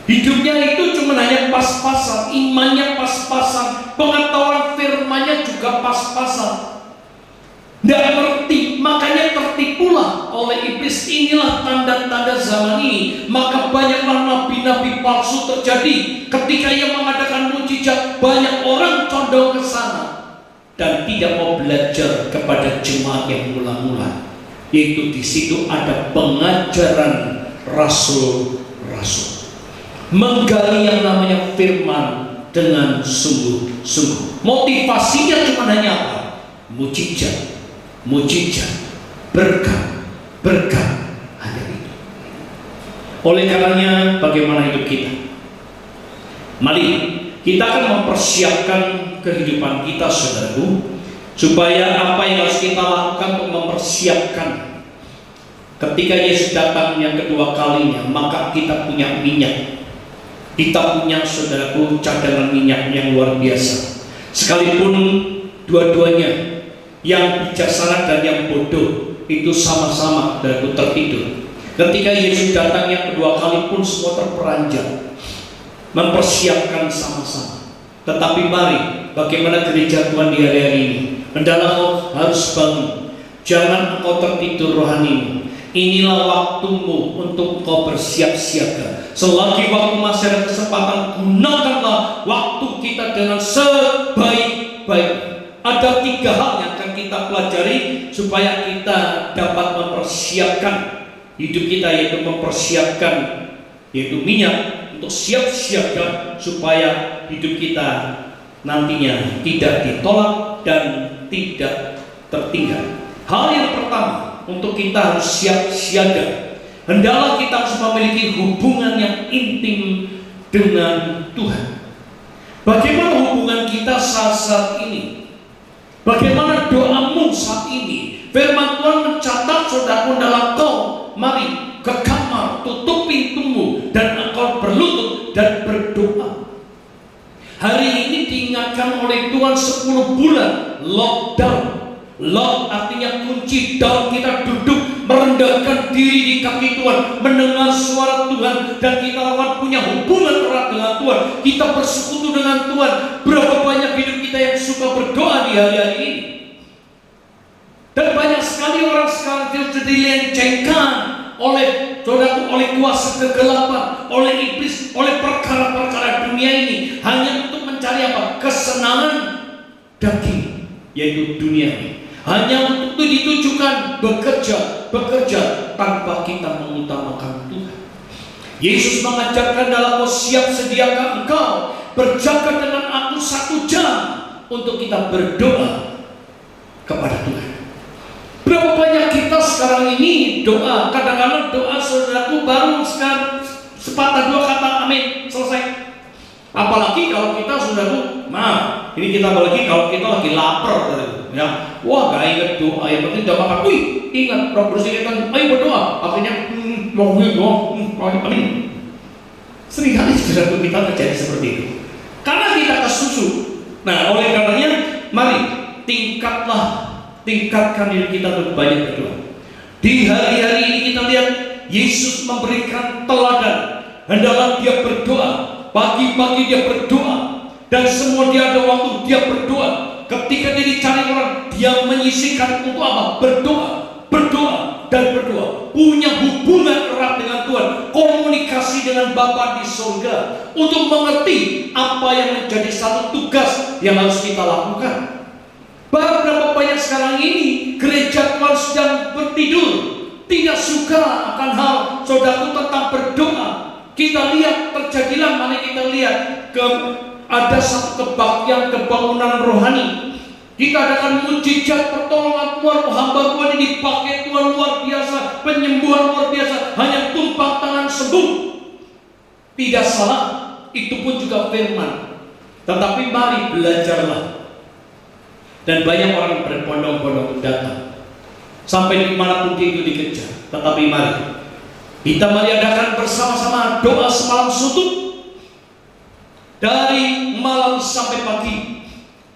Hidupnya itu cuma hanya pas-pasan, imannya pas-pasan, pengetahuan firman-Nya juga pas-pasan. Tidak ngerti, makanya tertipulah oleh iblis. Inilah tanda-tanda zaman ini. Maka banyaklah nabi-nabi palsu terjadi. Ketika ia mengadakan mujizat, banyak orang condong ke sana dan tidak mau belajar kepada jemaat yang mula-mula. Yaitu di situ ada pengajaran rasul-rasul, menggali yang namanya firman dengan sungguh-sungguh. Motivasinya cuma hanya apa? Mujizat, mujizat, berkat, berkat, hanya itu. Oleh karenanya, bagaimana hidup kita? Mari kita akan mempersiapkan kehidupan kita, saudaraku, supaya apa yang harus kita lakukan untuk mempersiapkan ketika Yesus datang yang kedua kalinya, maka kita punya minyak. Kita punya, saudaraku, cadangan minyak yang luar biasa. Sekalipun dua-duanya, yang bijaksana dan yang bodoh, itu sama-sama saudaraku tertidur. Ketika Yesus datang yang kedua kali pun semua terperanjat, mempersiapkan sama-sama. Tetapi mari, bagaimana gereja Tuhan di hari-hari ini? Hendaklah harus bangun. Jangan engkau tertidur rohanimu. Inilah waktumu untuk engkau bersiap-siaga. Selagi waktu masih ada kesempatan, gunakanlah waktu kita dengan sebaik-baiknya. Ada 3 hal yang akan kita pelajari supaya kita dapat mempersiapkan hidup kita, yaitu mempersiapkan yaitu minyak untuk siap-siaga supaya hidup kita nantinya tidak ditolak dan tidak tertinggal. Hal yang pertama, untuk kita harus siap siaga. Hendaklah kita harus memiliki hubungan yang intim dengan Tuhan. Bagaimana hubungan kita saat ini? Bagaimana doamu saat ini? Firman Tuhan mencatat, saudaraku, dalam kau, mari ke kamar, tutup pintumu, dan engkau berlutut dan berdoa. Hari ini diingatkan oleh Tuhan 10 bulan lockdown. Lock artinya kunci, down kita duduk merendahkan diri di kaki Tuhan, mendengar suara Tuhan, dan kita akan punya hubungan erat dengan Tuhan. Kita bersekutu dengan Tuhan. Berapa banyak hidup kita yang suka berdoa di hari-hari ini? Dan banyak sekali orang sekarang tidak dilencengkan oleh saudaraku, oleh kuasa kegelapan, oleh iblis, oleh perkara-perkara dunia ini, hanya untuk mencari apa? Kesenangan daging, yaitu dunia ini. Hanya untuk itu ditujukan bekerja tanpa kita mengutamakan Tuhan. Yesus mengajarkan dalam siap sediakan engkau berjaga dengan aku 1 jam untuk kita berdoa kepada Tuhan. Berapa banyak kita sekarang ini doa, kadang-kadang doa saudaraku baru sekarang sepatah 2 kata amin, selesai. Apalagi kalau kita saudaraku, maaf, ini kita apalagi kalau kita lagi lapar, ya, wah gak ingat doa, yang penting udah makan, wih, ingat Roh Kudus kan, ayo berdoa, akhirnya mau amin. Seringkali saudaraku kita terjadi seperti itu, karena kita kesusu. Nah, oleh karenanya, mari tingkatkan diri kita untuk banyak berdoa. Di hari-hari ini kita lihat Yesus memberikan teladan. Hendaklah dia berdoa. Pagi-pagi dia berdoa, dan semua dia ada waktu dia berdoa. Ketika dia dicari orang, dia menyisihkan untuk apa? Berdoa, berdoa, dan berdoa. Punya hubungan erat Tuhan, komunikasi dengan Bapa di surga, untuk mengerti apa yang menjadi satu tugas yang harus kita lakukan. Berapa banyak sekarang ini gereja Tuhan sedang bertidur, tidak suka akan hal saudaraku tentang berdoa. Kita lihat terjadilah, mana kita lihat ada satu kebaktian kebangunan rohani. Kita adakan mujizat pertolongan Tuhan. Hamba Tuhan ini dipakai Tuhan luar biasa, penyembuhan luar biasa, hanya tumpang tangan sembuh. Tidak salah, itu pun juga firman. Tetapi mari belajarlah. Dan banyak orang berbondong-bondong datang sampai dimanapun itu dikejar. Tetapi mari kita adakan bersama-sama doa semalam suntuk, dari malam sampai pagi.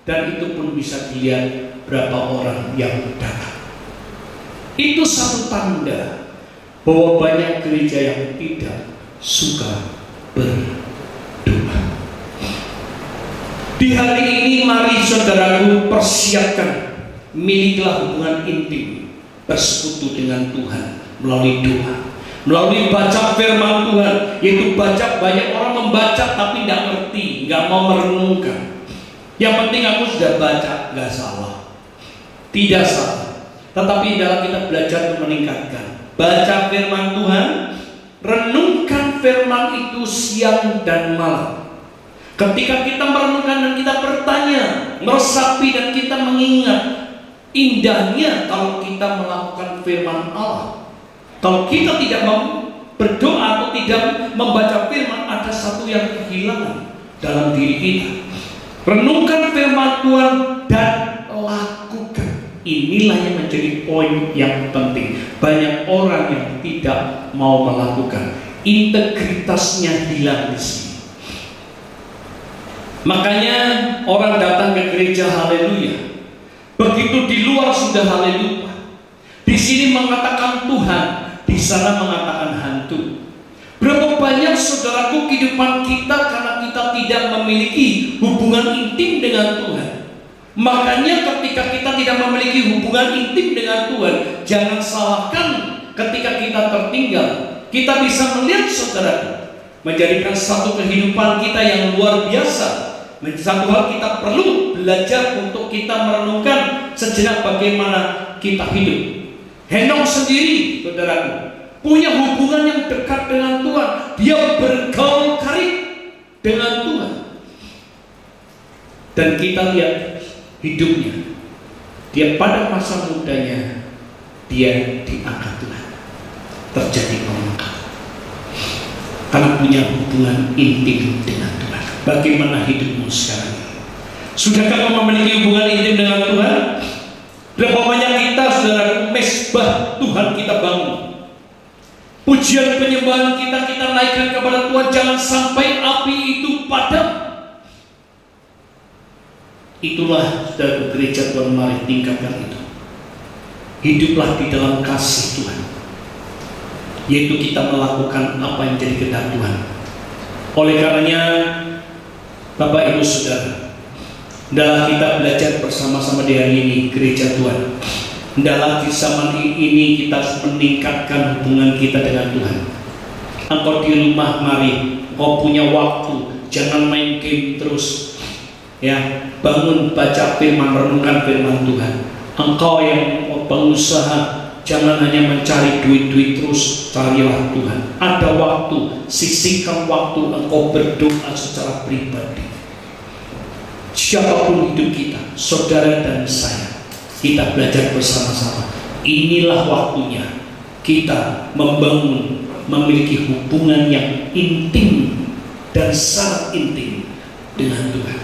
Dan itu pun bisa dilihat berapa orang yang datang. Itu satu tanda bahwa banyak gereja yang tidak suka berdoa. Di hari ini mari saudaraku persiapkan, milikilah hubungan intim, bersekutu dengan Tuhan melalui doa, melalui baca firman Tuhan. Yaitu baca, banyak orang membaca tapi tidak ngerti, nggak mau merenungkan. Yang penting aku sudah baca, nggak salah, tidak salah. Tetapi dalam kita belajar untuk meningkatkan, baca firman Tuhan, renungkan firman itu siang dan malam. Ketika kita merenungkan dan kita bertanya, meresapi dan kita mengingat, indahnya kalau kita melakukan firman Allah. Kalau kita tidak mau berdoa atau tidak membaca firman, ada satu yang kehilangan dalam diri kita. Renungkan firman Tuhan dan lakukan. Inilah yang menjadi poin yang penting. Banyak orang yang tidak mau melakukan, integritasnya hilang di sini. Makanya orang datang ke gereja haleluya, begitu di luar sudah haleluya. Di sini mengatakan Tuhan, di sana mengatakan hantu. Berapa banyak saudaraku kehidupan kita karena kita tidak memiliki hubungan intim dengan Tuhan. Makanya ketika kita tidak memiliki hubungan intim dengan Tuhan, jangan salahkan ketika kita tertinggal. Kita bisa melihat saudaraku, menjadikan satu kehidupan kita yang luar biasa. Satu hal kita perlu belajar untuk kita merenungkan sejenak bagaimana kita hidup. Henok sendiri, saudaraku, punya hubungan yang dekat dengan Tuhan. Dia bergaul karib dengan Tuhan. Dan kita lihat hidupnya, dia pada masa mudanya dia diangkat Tuhan, terjadi pengangkatan karena punya hubungan intim dengan Tuhan. Bagaimana hidupmu sekarang? Sudahkah kau memiliki hubungan intim dengan Tuhan? Berapa banyak kita saudara mesbah Tuhan kita bangun, pujian penyembahan kita naikkan kepada Tuhan. Jangan sampai api itu padam. Itulah saudara gereja Tuhan, mari tingkatkan itu. Hiduplah di dalam kasih Tuhan, yaitu kita melakukan apa yang jadi kehendak Tuhan. Oleh karenanya Bapak Ibu Saudara, hendaklah kita belajar bersama-sama di hari ini gereja Tuhan. Hendaklah di zaman ini kita harus meningkatkan hubungan kita dengan Tuhan. Engkau di rumah, mari engkau punya waktu, jangan main game terus. Ya, bangun baca firman, renungkan firman Tuhan. Engkau yang pengusaha, jangan hanya mencari duit-duit terus, carilah Tuhan. Ada waktu, sisihkan waktu engkau berdoa secara pribadi. Siapapun hidup kita, saudara dan saya, kita belajar bersama-sama. Inilah waktunya kita membangun, memiliki hubungan yang intim dan sangat intim dengan Tuhan.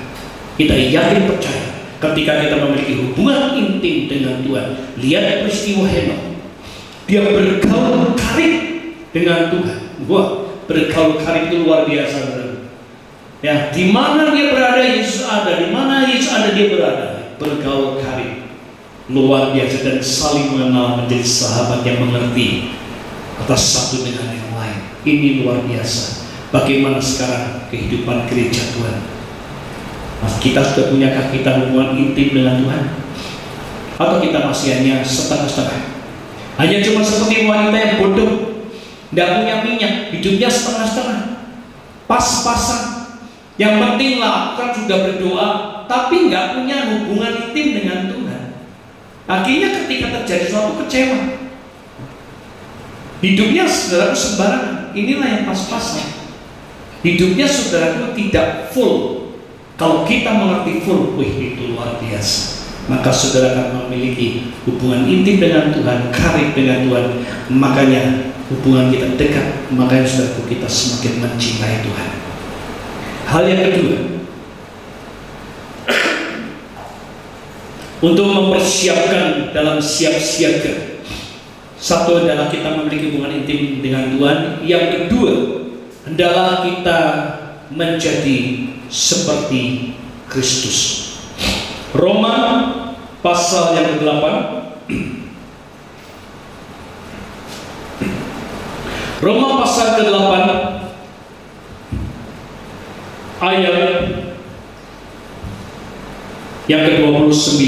Kita yakin percaya ketika kita memiliki hubungan intim dengan Tuhan. Lihat peristiwa Henok, dia bergaul karib dengan Tuhan. Wah, bergaul karib itu luar biasa. Ya, di mana dia berada Yesus ada, di mana Yesus ada dia berada. Bergaul karib luar biasa dan saling mengenal, menjadi sahabat yang mengerti atas satu dengan yang lain. Ini luar biasa. Bagaimana sekarang kehidupan gereja Tuhan? Mas, kita sudah punyakah kita hubungan intim dengan Tuhan? Atau kita masih hanya setengah-setengah? Hanya cuma seperti wanita yang bodoh, Tidak punya minyak, hidupnya setengah-setengah, pas-pasan. Yang penting lah, kan sudah berdoa, tapi nggak punya hubungan intim dengan Tuhan. Akhirnya ketika terjadi suatu kecewa, hidupnya saudaraku sembarangan. Inilah yang pas-pasan. Hidupnya saudaraku tidak full. Kalau kita mengerti full, itu luar biasa. Maka saudara akan memiliki hubungan intim dengan Tuhan, karib dengan Tuhan. Makanya hubungan kita dekat, makanya saudaraku kita semakin mencintai Tuhan. Hal yang kedua, untuk mempersiapkan dalam siap siaga. Satu adalah kita memiliki hubungan intim dengan Tuhan. Yang kedua adalah kita menjadi seperti Kristus. Roma pasal yang ke-8, Roma pasal ke-8 ayat yang ke-29.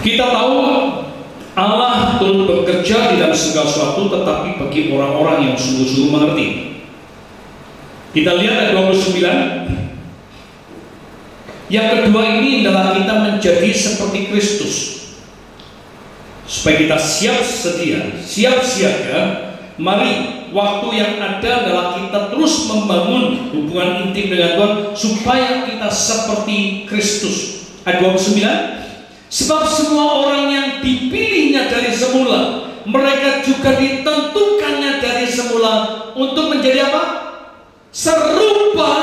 Kita tahu Allah turut bekerja di dalam segala sesuatu, tetapi bagi orang-orang yang sungguh-sungguh mengerti. Kita lihat ayat 29. Yang kedua ini adalah kita menjadi seperti Kristus, supaya kita siap sedia, siap siaga. Mari, waktu yang ada adalah kita terus membangun hubungan intim dengan Tuhan, supaya kita seperti Kristus. Ayat 29. Sebab semua orang yang dipilihnya dari semula, mereka juga ditentukannya dari semula untuk menjadi apa? Serupa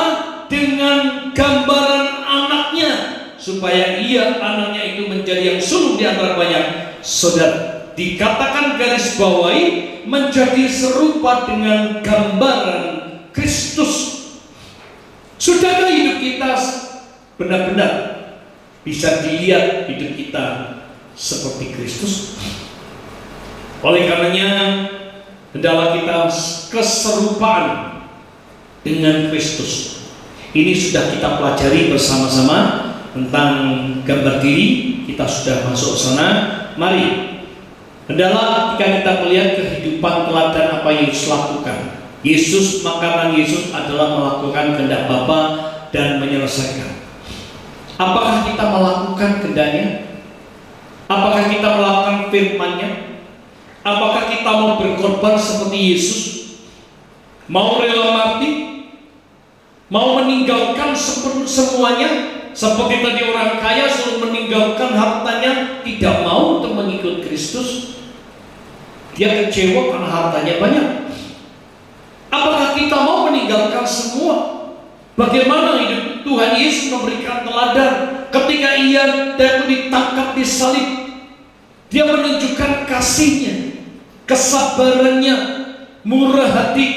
dengan gambaran anaknya, supaya ia anaknya itu menjadi yang sulung di antara banyak saudara. Dikatakan garis bawahi, menjadi serupa dengan gambaran Kristus. Sudahkah hidup kita benar-benar bisa dilihat hidup kita seperti Kristus? Oleh karenanya hendaklah kita keserupaan dengan Kristus. Ini sudah kita pelajari bersama-sama tentang gambar diri. Kita sudah masuk sana. Mari, hendaklah ketika kita melihat kehidupan teladan apa yang Yesus lakukan. Yesus, makanan Yesus adalah melakukan kehendak Bapa dan menyelesaikan. Apakah kita melakukan kehendaknya? Apakah kita melakukan firman-Nya? Apakah kita mau berkorban seperti Yesus? Mau rela mati? Mau meninggalkan semuanya? Seperti tadi orang kaya suruh meninggalkan hartanya, tidak mau untuk mengikut Kristus. Dia kecewa karena hartanya banyak. Apakah kita mau meninggalkan semua? Bagaimana hidup Tuhan Yesus memberikan teladan ketika ia ditangkap di salib. Dia menunjukkan kasihnya, kesabarannya, murah hati,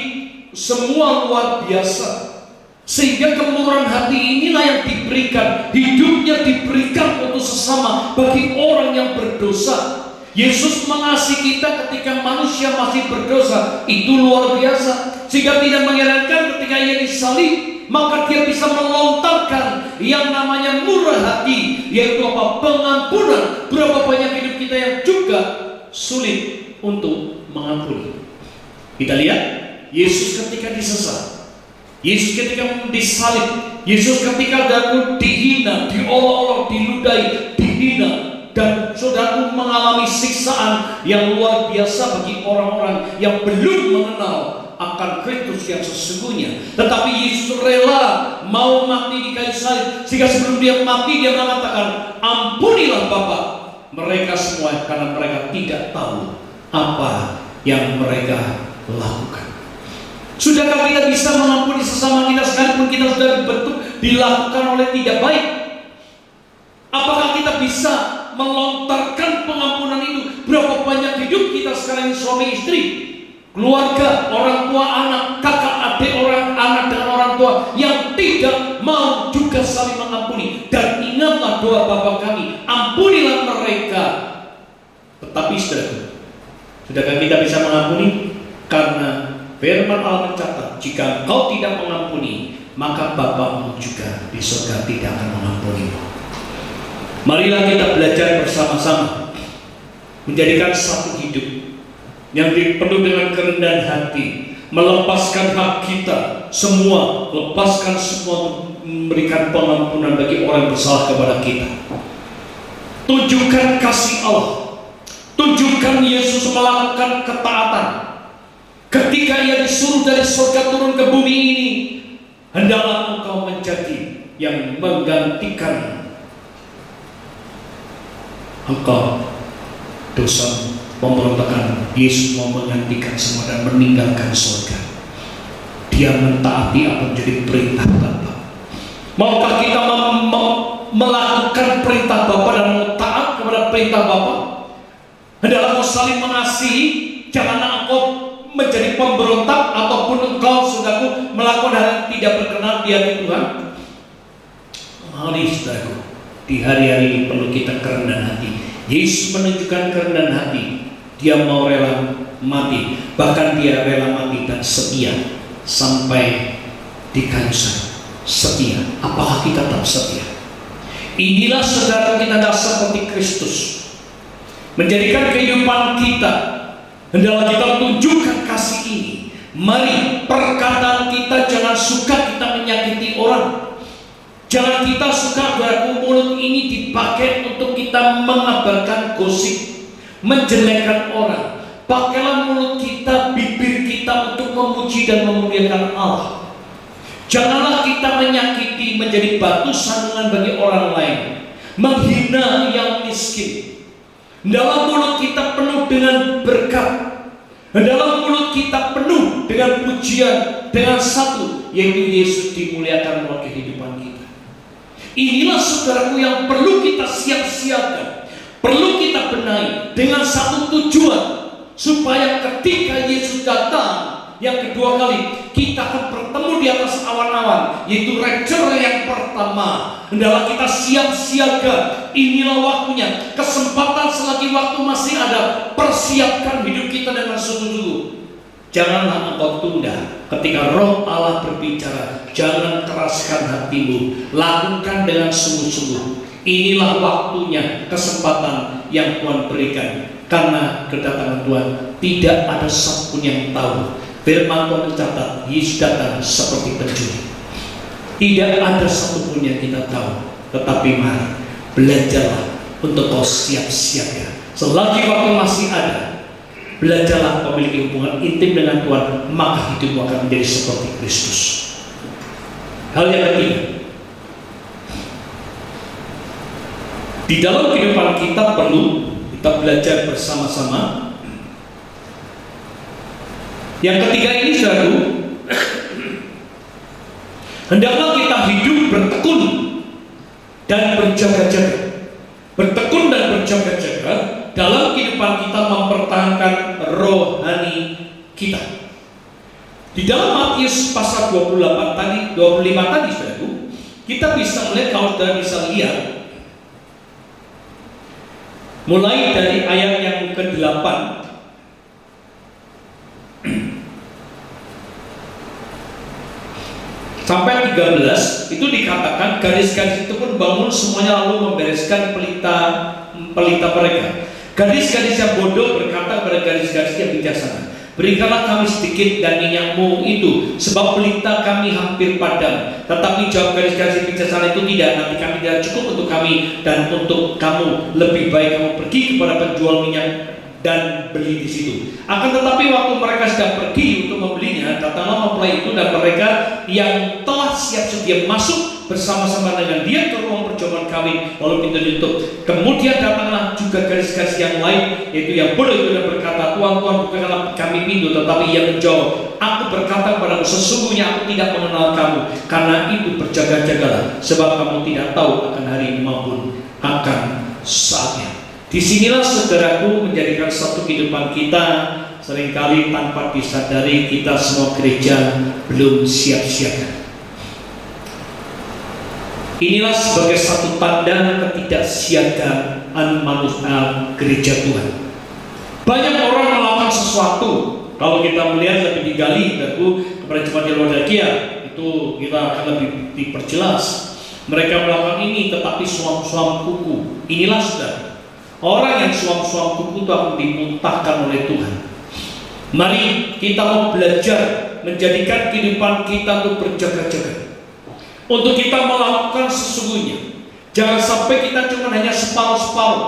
semua luar biasa. Sehingga kemurahan hati inilah yang diberikan, hidupnya diberikan untuk sesama bagi orang yang berdosa. Yesus mengasihi kita ketika manusia masih berdosa, itu luar biasa. Sehingga tidak mengherankan ketika ia disalib, maka dia bisa melontarkan yang namanya murah hati, yaitu apa? Pengampunan. Berapa banyak hidup kita yang juga sulit untuk mengampuni. Kita lihat Yesus ketika disesat, Yesus ketika disalib, Yesus ketika dihina, diolok-olok, diludahi, dihina, dan saudaraku mengalami siksaan yang luar biasa bagi orang-orang yang belum mengenal akan Kristus yang sesungguhnya. Tetapi Yesus rela mau mati di kayu salib, sehingga sebelum dia mati dia mengatakan, ampunilah Bapa mereka semua, karena mereka tidak tahu apa yang mereka lakukan. Sudahkah kita bisa mengampuni sesama kita sekalipun kita sudah dibentuk dilakukan oleh tidak baik? Apakah kita bisa melontarkan pengampunan itu? Berapa banyak hidup kita sekarang suami istri, keluarga, orang tua, anak, kakak, adik, orang anak dengan orang tua yang tidak mau juga saling mengampuni. Dan ingatlah doa Bapa kami, ampunilah mereka. Tetapi sudahkah kita bisa mengampuni? Karena firman Allah mencatat, jika engkau tidak mengampuni, maka Bapamu juga di surga tidak akan mengampunimu. Marilah kita belajar bersama-sama menjadikan satu hidup yang penuh dengan kerendahan hati, melepaskan hak kita semua, lepaskan semua untuk memberikan pengampunan bagi orang yang bersalah kepada kita. Tunjukkan kasih Allah, tunjukkan Yesus melakukan ketaatan. Ketika Ia disuruh dari surga turun ke bumi ini, hendaklah engkau menjadi yang menggantikan engkau dosa pemberontakan. Yesus mau menggantikan semua dan meninggalkan surga. Dia mentaati apa yang menjadi perintah Bapa. Maukah kita melakukan perintah Bapa dan mau taat kepada perintah Bapa? Hendaklah engkau saling mengasihi. Janganlah engkau menjadi pemberontak ataupun engkau, saudaraku, melakukan hal yang tidak berkenan di hati Tuhan. Mari, saudaraku, di hari-hari ini perlu kita kerendahan hati. Yesus menunjukkan kerendahan hati. Dia mau rela mati, bahkan Dia rela mati dan setia sampai di kayu salib. Setia. Apakah kita tetap setia? Inilah saudara kita tidak seperti Kristus. Menjadikan kehidupan kita, hendaklah kita tunjukkan kasih ini. Mari, perkataan kita jangan suka kita menyakiti orang. Jangan kita suka mulut ini dipakai untuk kita mengabarkan gosip, menjelekkan orang. Pakailah mulut kita, bibir kita untuk memuji dan memuliakan Allah. Janganlah kita menyakiti, menjadi batu sandungan bagi orang lain, menghina yang miskin. Dalam mulut kita penuh dengan berkat. Dalam mulut kita penuh dengan pujian, dengan satu, yaitu Yesus dimuliakan melalui kehidupan kita. Inilah saudaraku yang perlu kita siap-siapkan, perlu kita benahi dengan satu tujuan, supaya ketika Yesus datang yang kedua kali, kita akan bertemu di atas awan-awan, yaitu rapture yang pertama. Hendaklah kita siap siaga. Inilah waktunya, kesempatan selagi waktu masih ada. Persiapkan hidup kita dengan sungguh-sungguh. Janganlah engkau tunda. Ketika Roh Allah berbicara, jangan keraskan hatimu, lakukan dengan sungguh-sungguh. Inilah waktunya, kesempatan yang Tuhan berikan. Karena kedatangan Tuhan tidak ada satupun yang tahu. Firman Tuhan mencatat, Yesus datang seperti pencuri. Tidak ada satupun yang kita tahu. Tetapi mari, belajarlah untuk kau siap-siaga. Selagi waktu masih ada, belajarlah memiliki hubungan intim dengan Tuhan, maka hidupmu akan menjadi seperti Kristus. Hal yang ketiga, di dalam kehidupan kita perlu kita belajar bersama-sama. Yang ketiga ini, saudaraku, hendaklah kita hidup bertekun dan berjaga-jaga. Bertekun dan berjaga-jaga dalam kehidupan kita mempertahankan rohani kita. Di dalam Matius pasal 28 tadi, 25 tadi, saudaraku, kita bisa melihat, kalau saudara bisa lihat, mulai dari ayat yang ke-8 sampai 13, itu dikatakan gadis-gadis itu pun bangun semuanya lalu membereskan pelita mereka. Gadis-gadis yang bodoh berkata kepada gadis-gadis yang bijaksana, berikanlah kami sedikit dan minyakmu itu, sebab pelita kami hampir padam. Tetapi jawab gadis-gadis bijaksana itu, tidak, nanti kami tidak cukup untuk kami dan untuk kamu, lebih baik kamu pergi kepada penjual minyak dan beli di situ. Akan tetapi waktu mereka sedang pergi untuk membelinya, datanglah mempelai itu dan mereka yang telah siap sedia masuk bersama-sama dengan dia ke ruang perjamuan kawin, lalu pintu ditutup. Kemudian datanglah juga gadis-gadis yang lain, yaitu yang bodoh itu, dan berkata, Tuhan, Tuhan, bukakanlah kami pintu. Tetapi ia menjawab, aku berkata kepadamu, sesungguhnya aku tidak mengenal kamu. Karena itu berjaga-jagalah, sebab kamu tidak tahu akan hari maupun akan saatnya. Disinilah, saudaraku, menjadikan satu kehidupan kita seringkali tanpa disadari kita semua gereja belum siap-siap. Inilah sebagai satu tanda ketidaksiagaan manusia gereja Tuhan. Banyak orang melakukan sesuatu. Kalau kita melihat lebih digali kepada jemaat di Laodikia, itu itu kita akan lebih diperjelas. Mereka melakukan ini tetapi suam-suam kuku. Inilah saudara, orang yang suam-suam kuku itu akan dimuntahkan oleh Tuhan. Mari kita mau belajar menjadikan kehidupan kita untuk berjaga-jaga, untuk kita melakukan sesungguhnya. Jangan sampai kita cuma hanya separuh-separuh,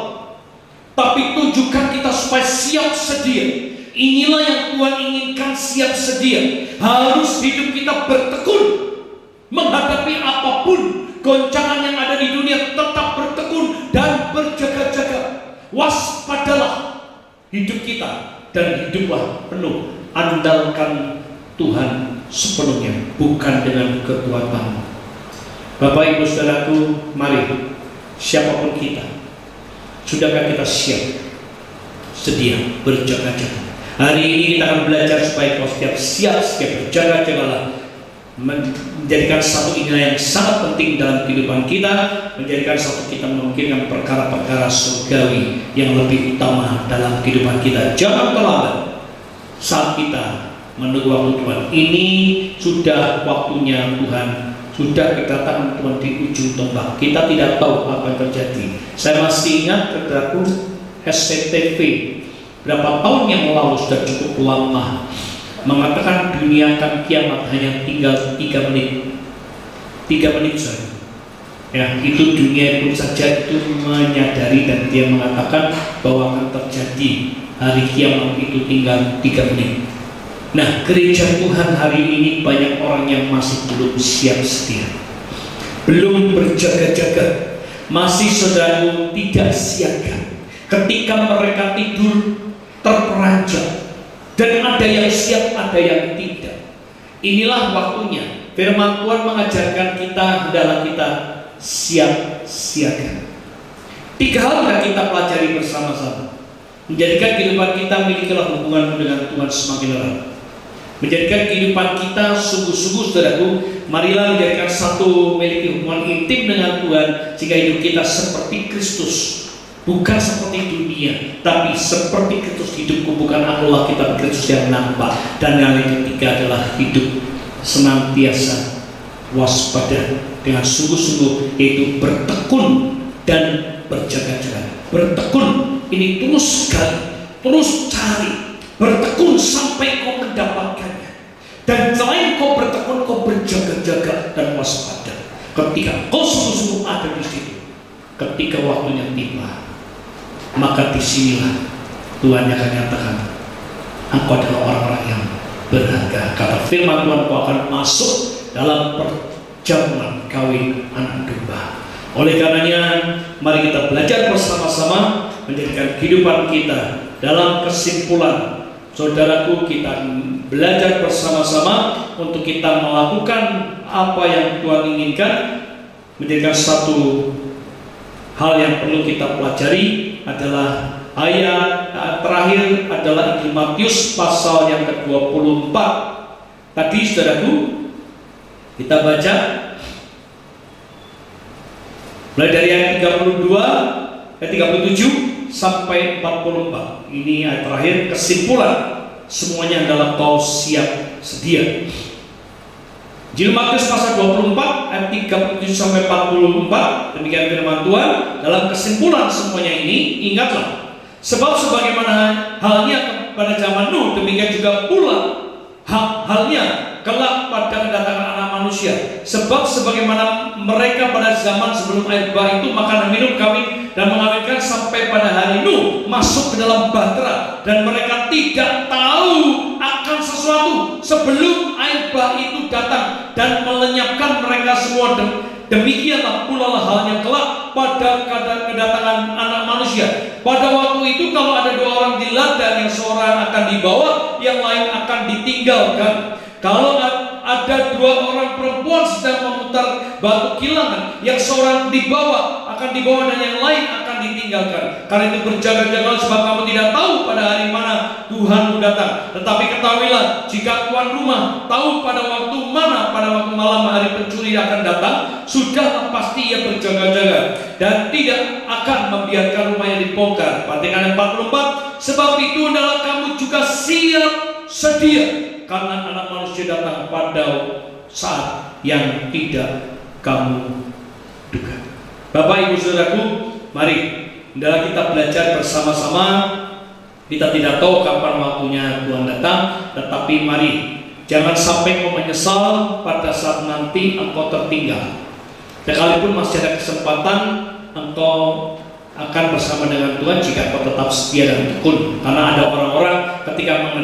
tapi tunjukkan kita supaya siap sedia. Inilah yang Tuhan inginkan, siap sedia. Harus hidup kita bertekun menghadapi apapun goncangan yang ada di dunia. Tetap bertekun dan berjaga-jaga. Waspadalah hidup kita dan hiduplah penuh. Andalkan Tuhan sepenuhnya, bukan dengan kekuatan. Bapak Ibu Saudaraku, mari siapapun kita, sudahkah kita siap sedia berjaga-jaga? Hari ini kita akan belajar supaya kau siap berjaga-jagalah, menjadikan satu inilah yang sangat penting dalam kehidupan kita, menjadikan satu kita memikirkan perkara-perkara surgawi yang lebih utama dalam kehidupan kita. Jangan terlambat saat kita menunggu waktu Tuhan. Ini sudah waktunya Tuhan, sudah kedatangan Tuhan di ujung tombak. Kita tidak tahu apa yang terjadi. Saya masih ingat ketika SCTV berapa tahun yang lalu, sudah cukup lama, mengatakan dunia akan kiamat hanya tinggal 3 menit. 3 menit saja. Ya, itu dunia pun saja itu menyadari dan dia mengatakan bahwa akan terjadi hari kiamat itu tinggal 3 menit. Nah, gereja Tuhan hari ini banyak orang yang masih belum siap sedia, belum berjaga-jaga, masih saudaraku tidak siaga. Ketika mereka tidur terperanjat, dan ada yang siap, ada yang tidak. Inilah waktunya firman Tuhan mengajarkan kita adalah kita siap siaga. 3 hal yang kita pelajari bersama-sama, menjadikan kehidupan kita milikilah hubungan dengan Tuhan semakin erat, menjadikan kehidupan kita sungguh-sungguh saudaraku. Marilah menjadikan satu memiliki hubungan intim dengan Tuhan, sehingga hidup kita seperti Kristus. Bukan seperti dunia, tapi seperti Kristus. Hidupku bukan akulah, kita Kristus yang nampak. Dan yang ketiga adalah hidup senantiasa waspada dengan sungguh-sungguh, yaitu bertekun dan berjaga-jaga. Bertekun ini terus sekali, terus cari, bertekun sampai kau mendapatkannya. Dan selain kau bertekun, kau berjaga-jaga dan waspada. Ketika kau sungguh-sungguh ada di situ, ketika waktunya tiba, maka disinilah Tuhan akan nyatakan, engkau adalah orang-orang yang berharga. Kata firman Tuhan, kau akan masuk dalam perjamuan kawin anak domba. Oleh karenanya, mari kita belajar bersama-sama menjadikan kehidupan kita dalam kesimpulan. Saudaraku, kita belajar bersama-sama untuk kita melakukan apa yang Tuhan inginkan. Menjadikan satu hal yang perlu kita pelajari adalah ayat terakhir adalah Injil Matius pasal yang ke-24. Tadi saudaraku kita baca mulai dari ayat 32, ayat 37 sampai 44. Ini ayat terakhir, kesimpulan semuanya adalah kau siap sedia. Injil Matius pasal 24 ayat 37 sampai 44. Demikian firman Tuhan. Dalam kesimpulan semuanya ini, ingatlah, sebab sebagaimana halnya pada zaman Nuh, demikian juga pula halnya kelak pada kedatangan anak manusia. Sebab sebagaimana mereka pada zaman sebelum air bah itu makan dan minum, kawin dan mengawinkan sampai pada hari Nuh masuk ke dalam bahtera, dan mereka tidak tahu akan sesuatu sebelum air bah itu datang dan melenyapkan mereka semua. Demikianlah pula halnya kelak pada kedatangan anak manusia. Pada waktu itu kalau ada 2 orang di ladang, yang seorang akan dibawa, yang lain akan ditinggalkan. Kalau ada 2 orang perempuan sedang memutar batu kilangan, yang seorang dibawa akan dibawa dan yang lain akan ditinggalkan. Karena itu berjaga-jaga, sebab kamu tidak tahu pada hari mana Tuhanmu datang. Tetapi ketahuilah, jika tuan rumah tahu pada waktu mana, pada waktu malam hari pencuri akan datang, sudahlah pasti ia berjaga-jaga dan tidak akan membiarkan rumahnya dibongkar. Perhatikan 44. Sebab itu adalah kamu juga siap sedia, karena anak manusia datang pada saat yang tidak kamu duga. Bapak Ibu Saudaraku, mari hendaklah kita belajar bersama-sama. Kita tidak tahu kapan waktunya Tuhan datang, tetapi mari jangan sampai engkau menyesal pada saat nanti engkau tertinggal. Sekalipun masih ada kesempatan, engkau akan bersama dengan Tuhan jika kau tetap setia dan tekun. Karena ada orang-orang ketika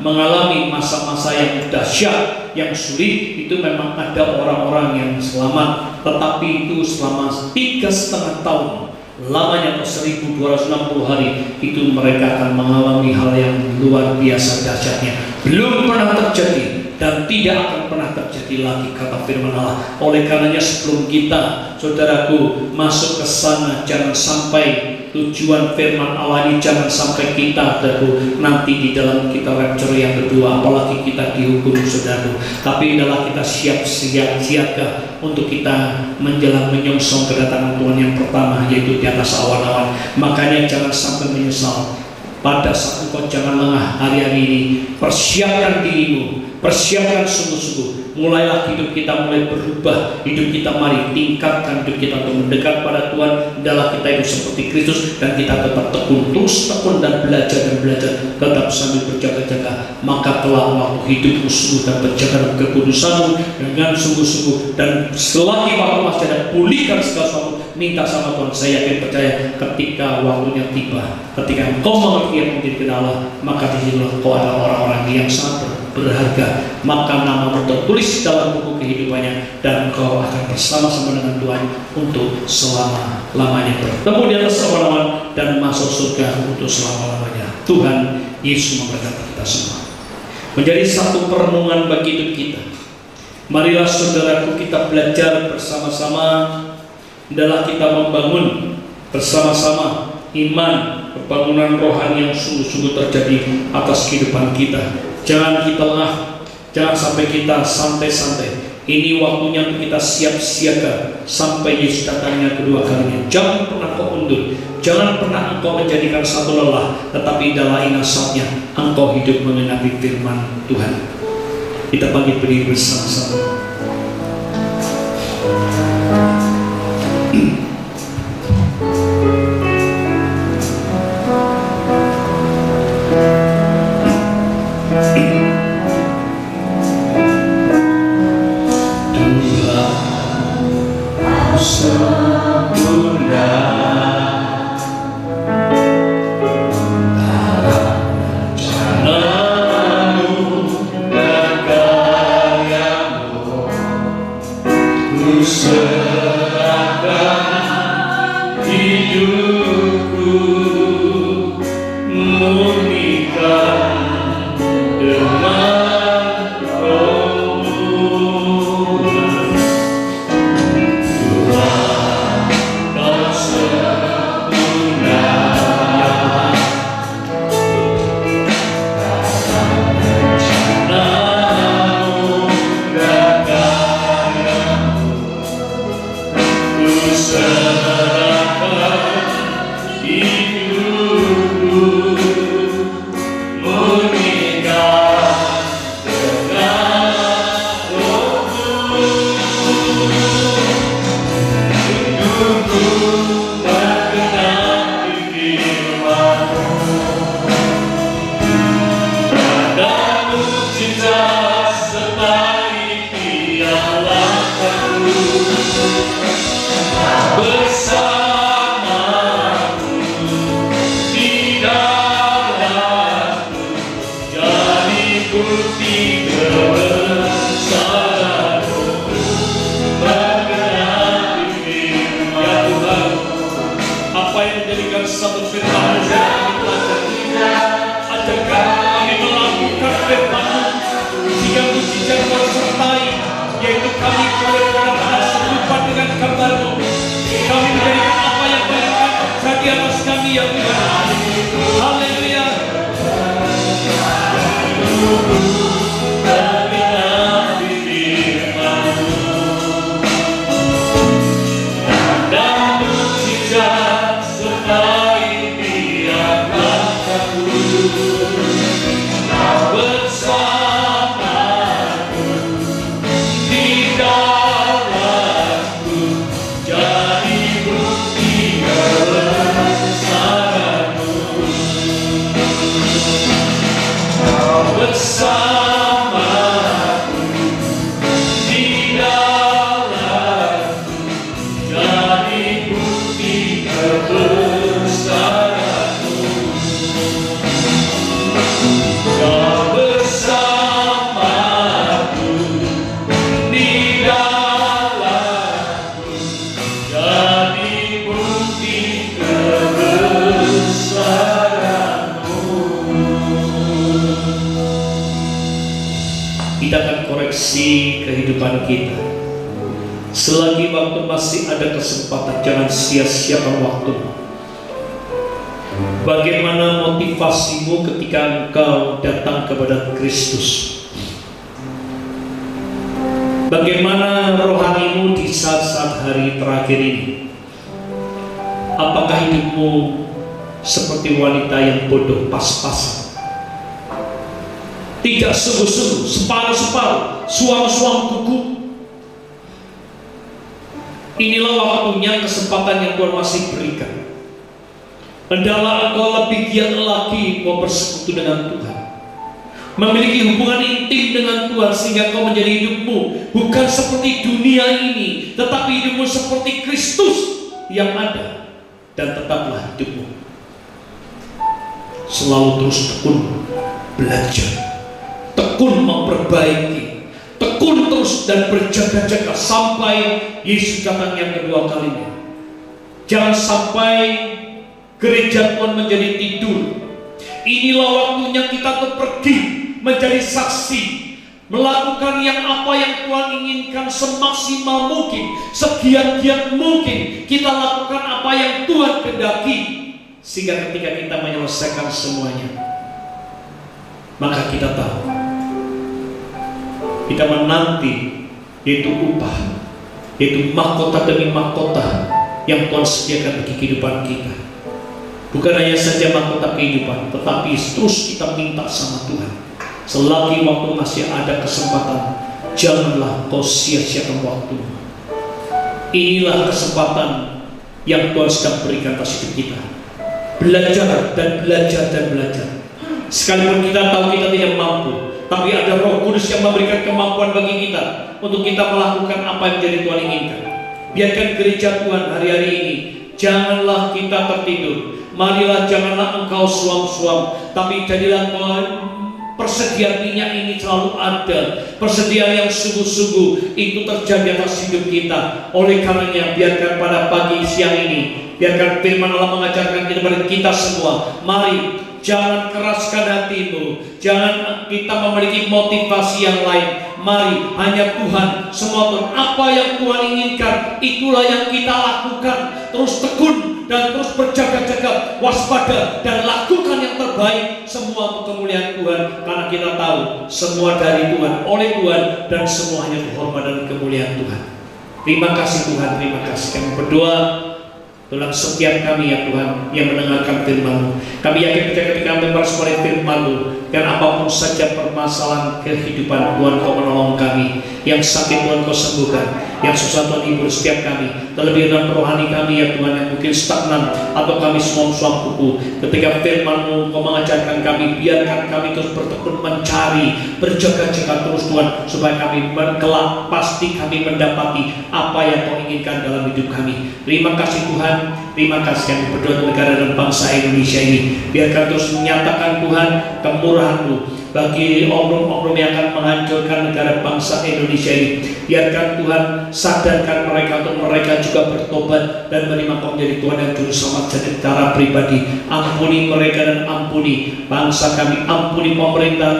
mengalami masa-masa yang dahsyat, yang sulit, itu memang ada orang-orang yang selamat. Tetapi itu selama 3,5 tahun lamanya atau 1260 hari itu mereka akan mengalami hal yang luar biasa dahsyatnya. Belum pernah terjadi dan tidak akan pernah terjadi lagi, kata firman Allah. Oleh karenanya sebelum kita, saudaraku, masuk ke sana, jangan sampai tujuan firman Allah ini, jangan sampai kita, saudaraku, nanti di dalam kita rapture yang kedua, apalagi kita dihukum, saudaraku. Tapi adalah kita siap-siaga untuk kita menjelang menyongsong kedatangan Tuhan yang pertama, yaitu di atas awan-awan. Makanya jangan sampai menyesal pada saat engkau, jangan lengah hari-hari ini. Persiapkan dirimu, persiapkan sungguh-sungguh. Mulailah hidup kita mulai berubah. Hidup kita mari tingkatkan hidup kita untuk mendekat pada Tuhan. Adalah kita hidup seperti Kristus, dan kita tetap tekun, terus tekun dan belajar, tetap sambil berjaga-jaga. Maka telah waktu hidupmu sungguh dan berjaga dalam kekudusanmu dengan sungguh-sungguh. Dan selagi waktu masih ada, pulihkan segala sesuatu. Minta sama Tuhan. Saya yakin percaya ketika waktunya tiba, ketika engkau mengerti yang menjadi Allah, maka disinilah engkau adalah orang-orang yang sangat berharga. Maka namamu tertulis dalam buku kehidupannya, dan engkau akan bersama-sama dengan Tuhan untuk selama-lamanya, bertemu di atas awan-awan dan masuk surga untuk selama-lamanya. Tuhan Yesus memberkati kita semua. Menjadi satu perenungan bagi hidup kita. Marilah saudaraku, kita belajar bersama-sama. Adalah kita membangun bersama-sama iman, pembangunan rohani yang sungguh-sungguh terjadi atas kehidupan kita. Jangan kita lengah, jangan sampai kita santai-santai. Ini waktunya untuk kita siap-siaga sampai Yesus datangnya kedua kalinya. Jangan pernah kau undur, jangan pernah engkau menjadikan satu lelah, tetapi adalah ini saatnya engkau hidup mengenapi firman Tuhan. Kita bangkit berdiri bersama-sama. Haleluya. bersamaku di dalamku, jadi bukti kebesaranmu. Kau bersamaku di dalamku, jadi bukti kebesaranmu. Kita akan koreksi kehidupan kita. Selagi waktu masih ada kesempatan, jangan sia-siakan waktu. Bagaimana motivasimu ketika engkau datang kepada Kristus? Bagaimana rohanimu di saat-saat hari terakhir ini? Apakah hidupmu seperti wanita yang bodoh pas-pasan? Tidak sungguh-sungguh, separuh-separuh, suam-suam kuku. Inilah waktunya, kesempatan yang Tuhan masih berikan. Hendaklah engkau lebih giat lagi mau bersekutu dengan Tuhan, memiliki hubungan intim dengan Tuhan, sehingga kau menjadi hidupmu bukan seperti dunia ini, tetapi hidupmu seperti Kristus yang ada. Dan tetaplah hidupmu selalu terus tekun belajar, tekun memperbaiki, tekun terus dan berjaga-jaga sampai Yesus datang yang kedua kalinya. Jangan sampai gereja Tuhan menjadi tidur. Inilah waktunya kita untuk pergi menjadi saksi, melakukan apa yang Tuhan inginkan semaksimal mungkin, segiat-giat mungkin. Kita lakukan apa yang Tuhan kehendaki, sehingga ketika kita menyelesaikan semuanya, maka kita tahu kita menanti yaitu upah, yaitu mahkota demi mahkota yang Tuhan sediakan bagi kehidupan kita. Bukan hanya saja mahkota kehidupan, tetapi terus kita minta sama Tuhan. Selagi waktu masih ada kesempatan, janganlah kau sia-siakan waktu. Inilah kesempatan yang Tuhan sedang berikan atas hidup kita. Belajar dan belajar dan belajar. Sekalipun kita tahu kita tidak mampu, tapi ada Roh Kudus yang memberikan kemampuan bagi kita untuk kita melakukan apa yang jadi Tuhan inginkan. Biarkan gereja Tuhan hari-hari ini, janganlah kita tertidur. Marilah janganlah engkau suam-suam, tapi jadilah persediaan minyak ini selalu ada. Persediaan yang sungguh-sungguh itu terjadi atas hidup kita. Oleh karenanya, biarkan pada pagi siang ini, biarkan firman Allah mengajarkan kepada kita semua. Mari, jangan keraskan hatimu, jangan kita memiliki motivasi yang lain. Mari, hanya Tuhan, semua Tuhan, apa yang Tuhan inginkan, itulah yang kita lakukan. Terus tekun dan terus berjaga-jaga, waspada, dan lakukan yang terbaik, semua untuk kemuliaan Tuhan. Karena kita tahu semua dari Tuhan, oleh Tuhan, dan semuanya kehormatan dan kemuliaan Tuhan. Terima kasih Tuhan, terima kasih. Kami berdoa dalam setiap kami ya Tuhan yang mendengarkan firman-Mu. Kami yakin ketika kami meresponi firman-Mu, dan apapun saja permasalahan kehidupan, Tuhan Kau menolong kami. Yang sakit Tuhan Kau sembuhkan, yang susah Tuhan hibur setiap kami. Terlebih dalam rohani kami ya Tuhan yang mungkin stagnan atau kami suam-suam kuku. Ketika firman-Mu Kau mengajarkan kami, biarkan kami terus bertekun mencari, berjaga-jaga terus Tuhan, supaya kami kelak pasti kami mendapati apa yang Kau inginkan dalam hidup kami. Terima kasih Tuhan. Terima kasih kami berdoa untuk negara dan bangsa Indonesia ini. Biarkan terus menyatakan Tuhan kemurahan-Mu bagi oknum-oknum yang akan menghancurkan negara bangsa Indonesia ini. Biarkan Tuhan sadarkan mereka untuk mereka juga bertobat dan menerima Kau menjadi Tuhan dan Juru Selamat secara pribadi. Ampuni mereka dan ampuni bangsa kami. Ampuni pemerintah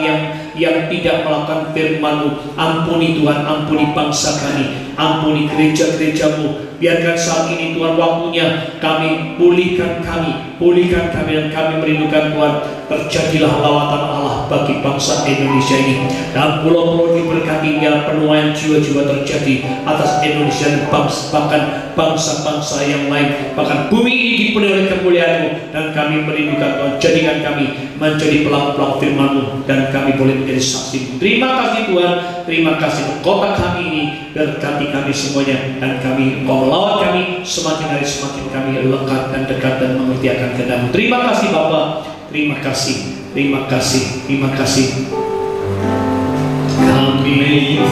yang tidak melakukan firman-Mu. Ampuni Tuhan, ampuni bangsa kami, ampuni gereja-gereja-Mu. Biarkan saat ini Tuhan waktunya kami pulihkan kami dan kami merindukan Tuhan. Terjadilah lawatan Allah bagi bangsa Indonesia ini, dan pulau-pulau diberkati, biar penuaian jiwa-jiwa terjadi atas Indonesia dan bahkan bangsa-bangsa yang lain. Bahkan bumi ini dipenuhi oleh kemuliaan-Mu, dan kami merindukan Tuhan. Jadikan kami menjadi pelaku-pelaku firman-Mu, dan kami boleh menjadi saksi. Terima kasih Tuhan, terima kasih untuk kota kami ini. Berkati kami semuanya, dan kami Kau melawat kami semakin hari semakin kami lekat dan dekat dan mengerti akan kehendak-Mu. Terima kasih Bapa, terima kasih, terima kasih, terima kasih. kami memuji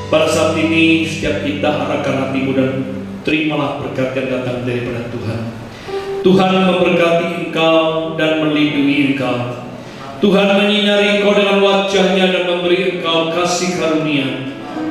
Pada saat ini setiap kita arahkan hatimu dan terimalah berkat yang datang daripada Tuhan. Tuhan memberkati engkau dan melindungi engkau. Tuhan menyinari engkau dengan wajahnya dan memberi engkau kasih karunia.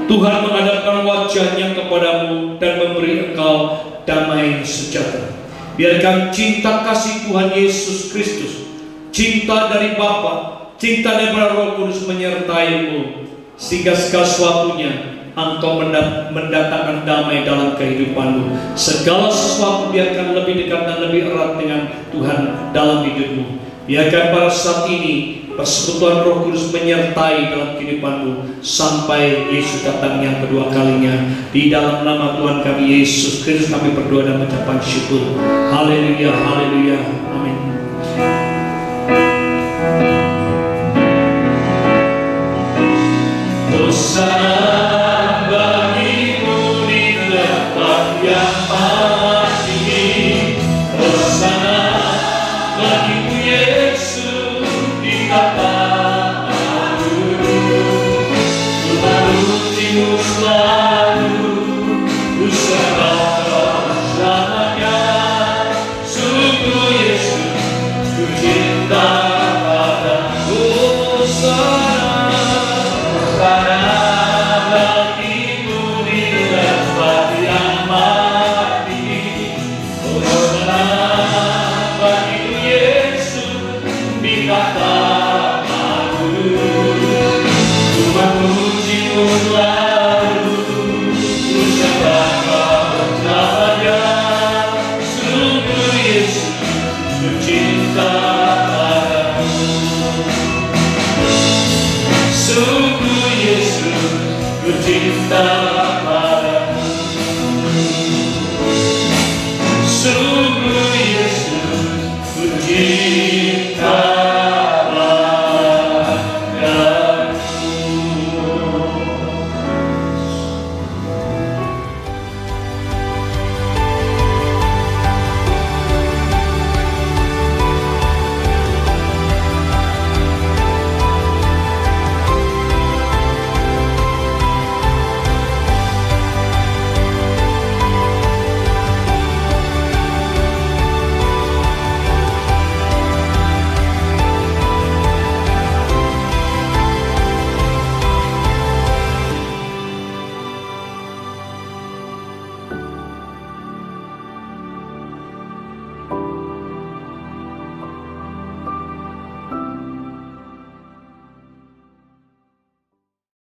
Tuhan menghadapkan wajahnya kepadamu dan memberi engkau damai sejahtera. Biarkan cinta kasih Tuhan Yesus Kristus, cinta dari Bapa, cinta daripada Roh Kudus menyertaimu, sehingga segala sesuatunya engkau mendatangkan damai dalam kehidupanmu. Segala sesuatu biarkan lebih dekat dan lebih erat dengan Tuhan dalam hidupmu. Biarkan pada saat ini persekutuan Roh Kudus menyertai dalam kehidupanmu sampai Yesus datang yang kedua kalinya. Di dalam nama Tuhan kami Yesus Kristus kami berdoa dan mengucapkan syukur. Haleluya, haleluya.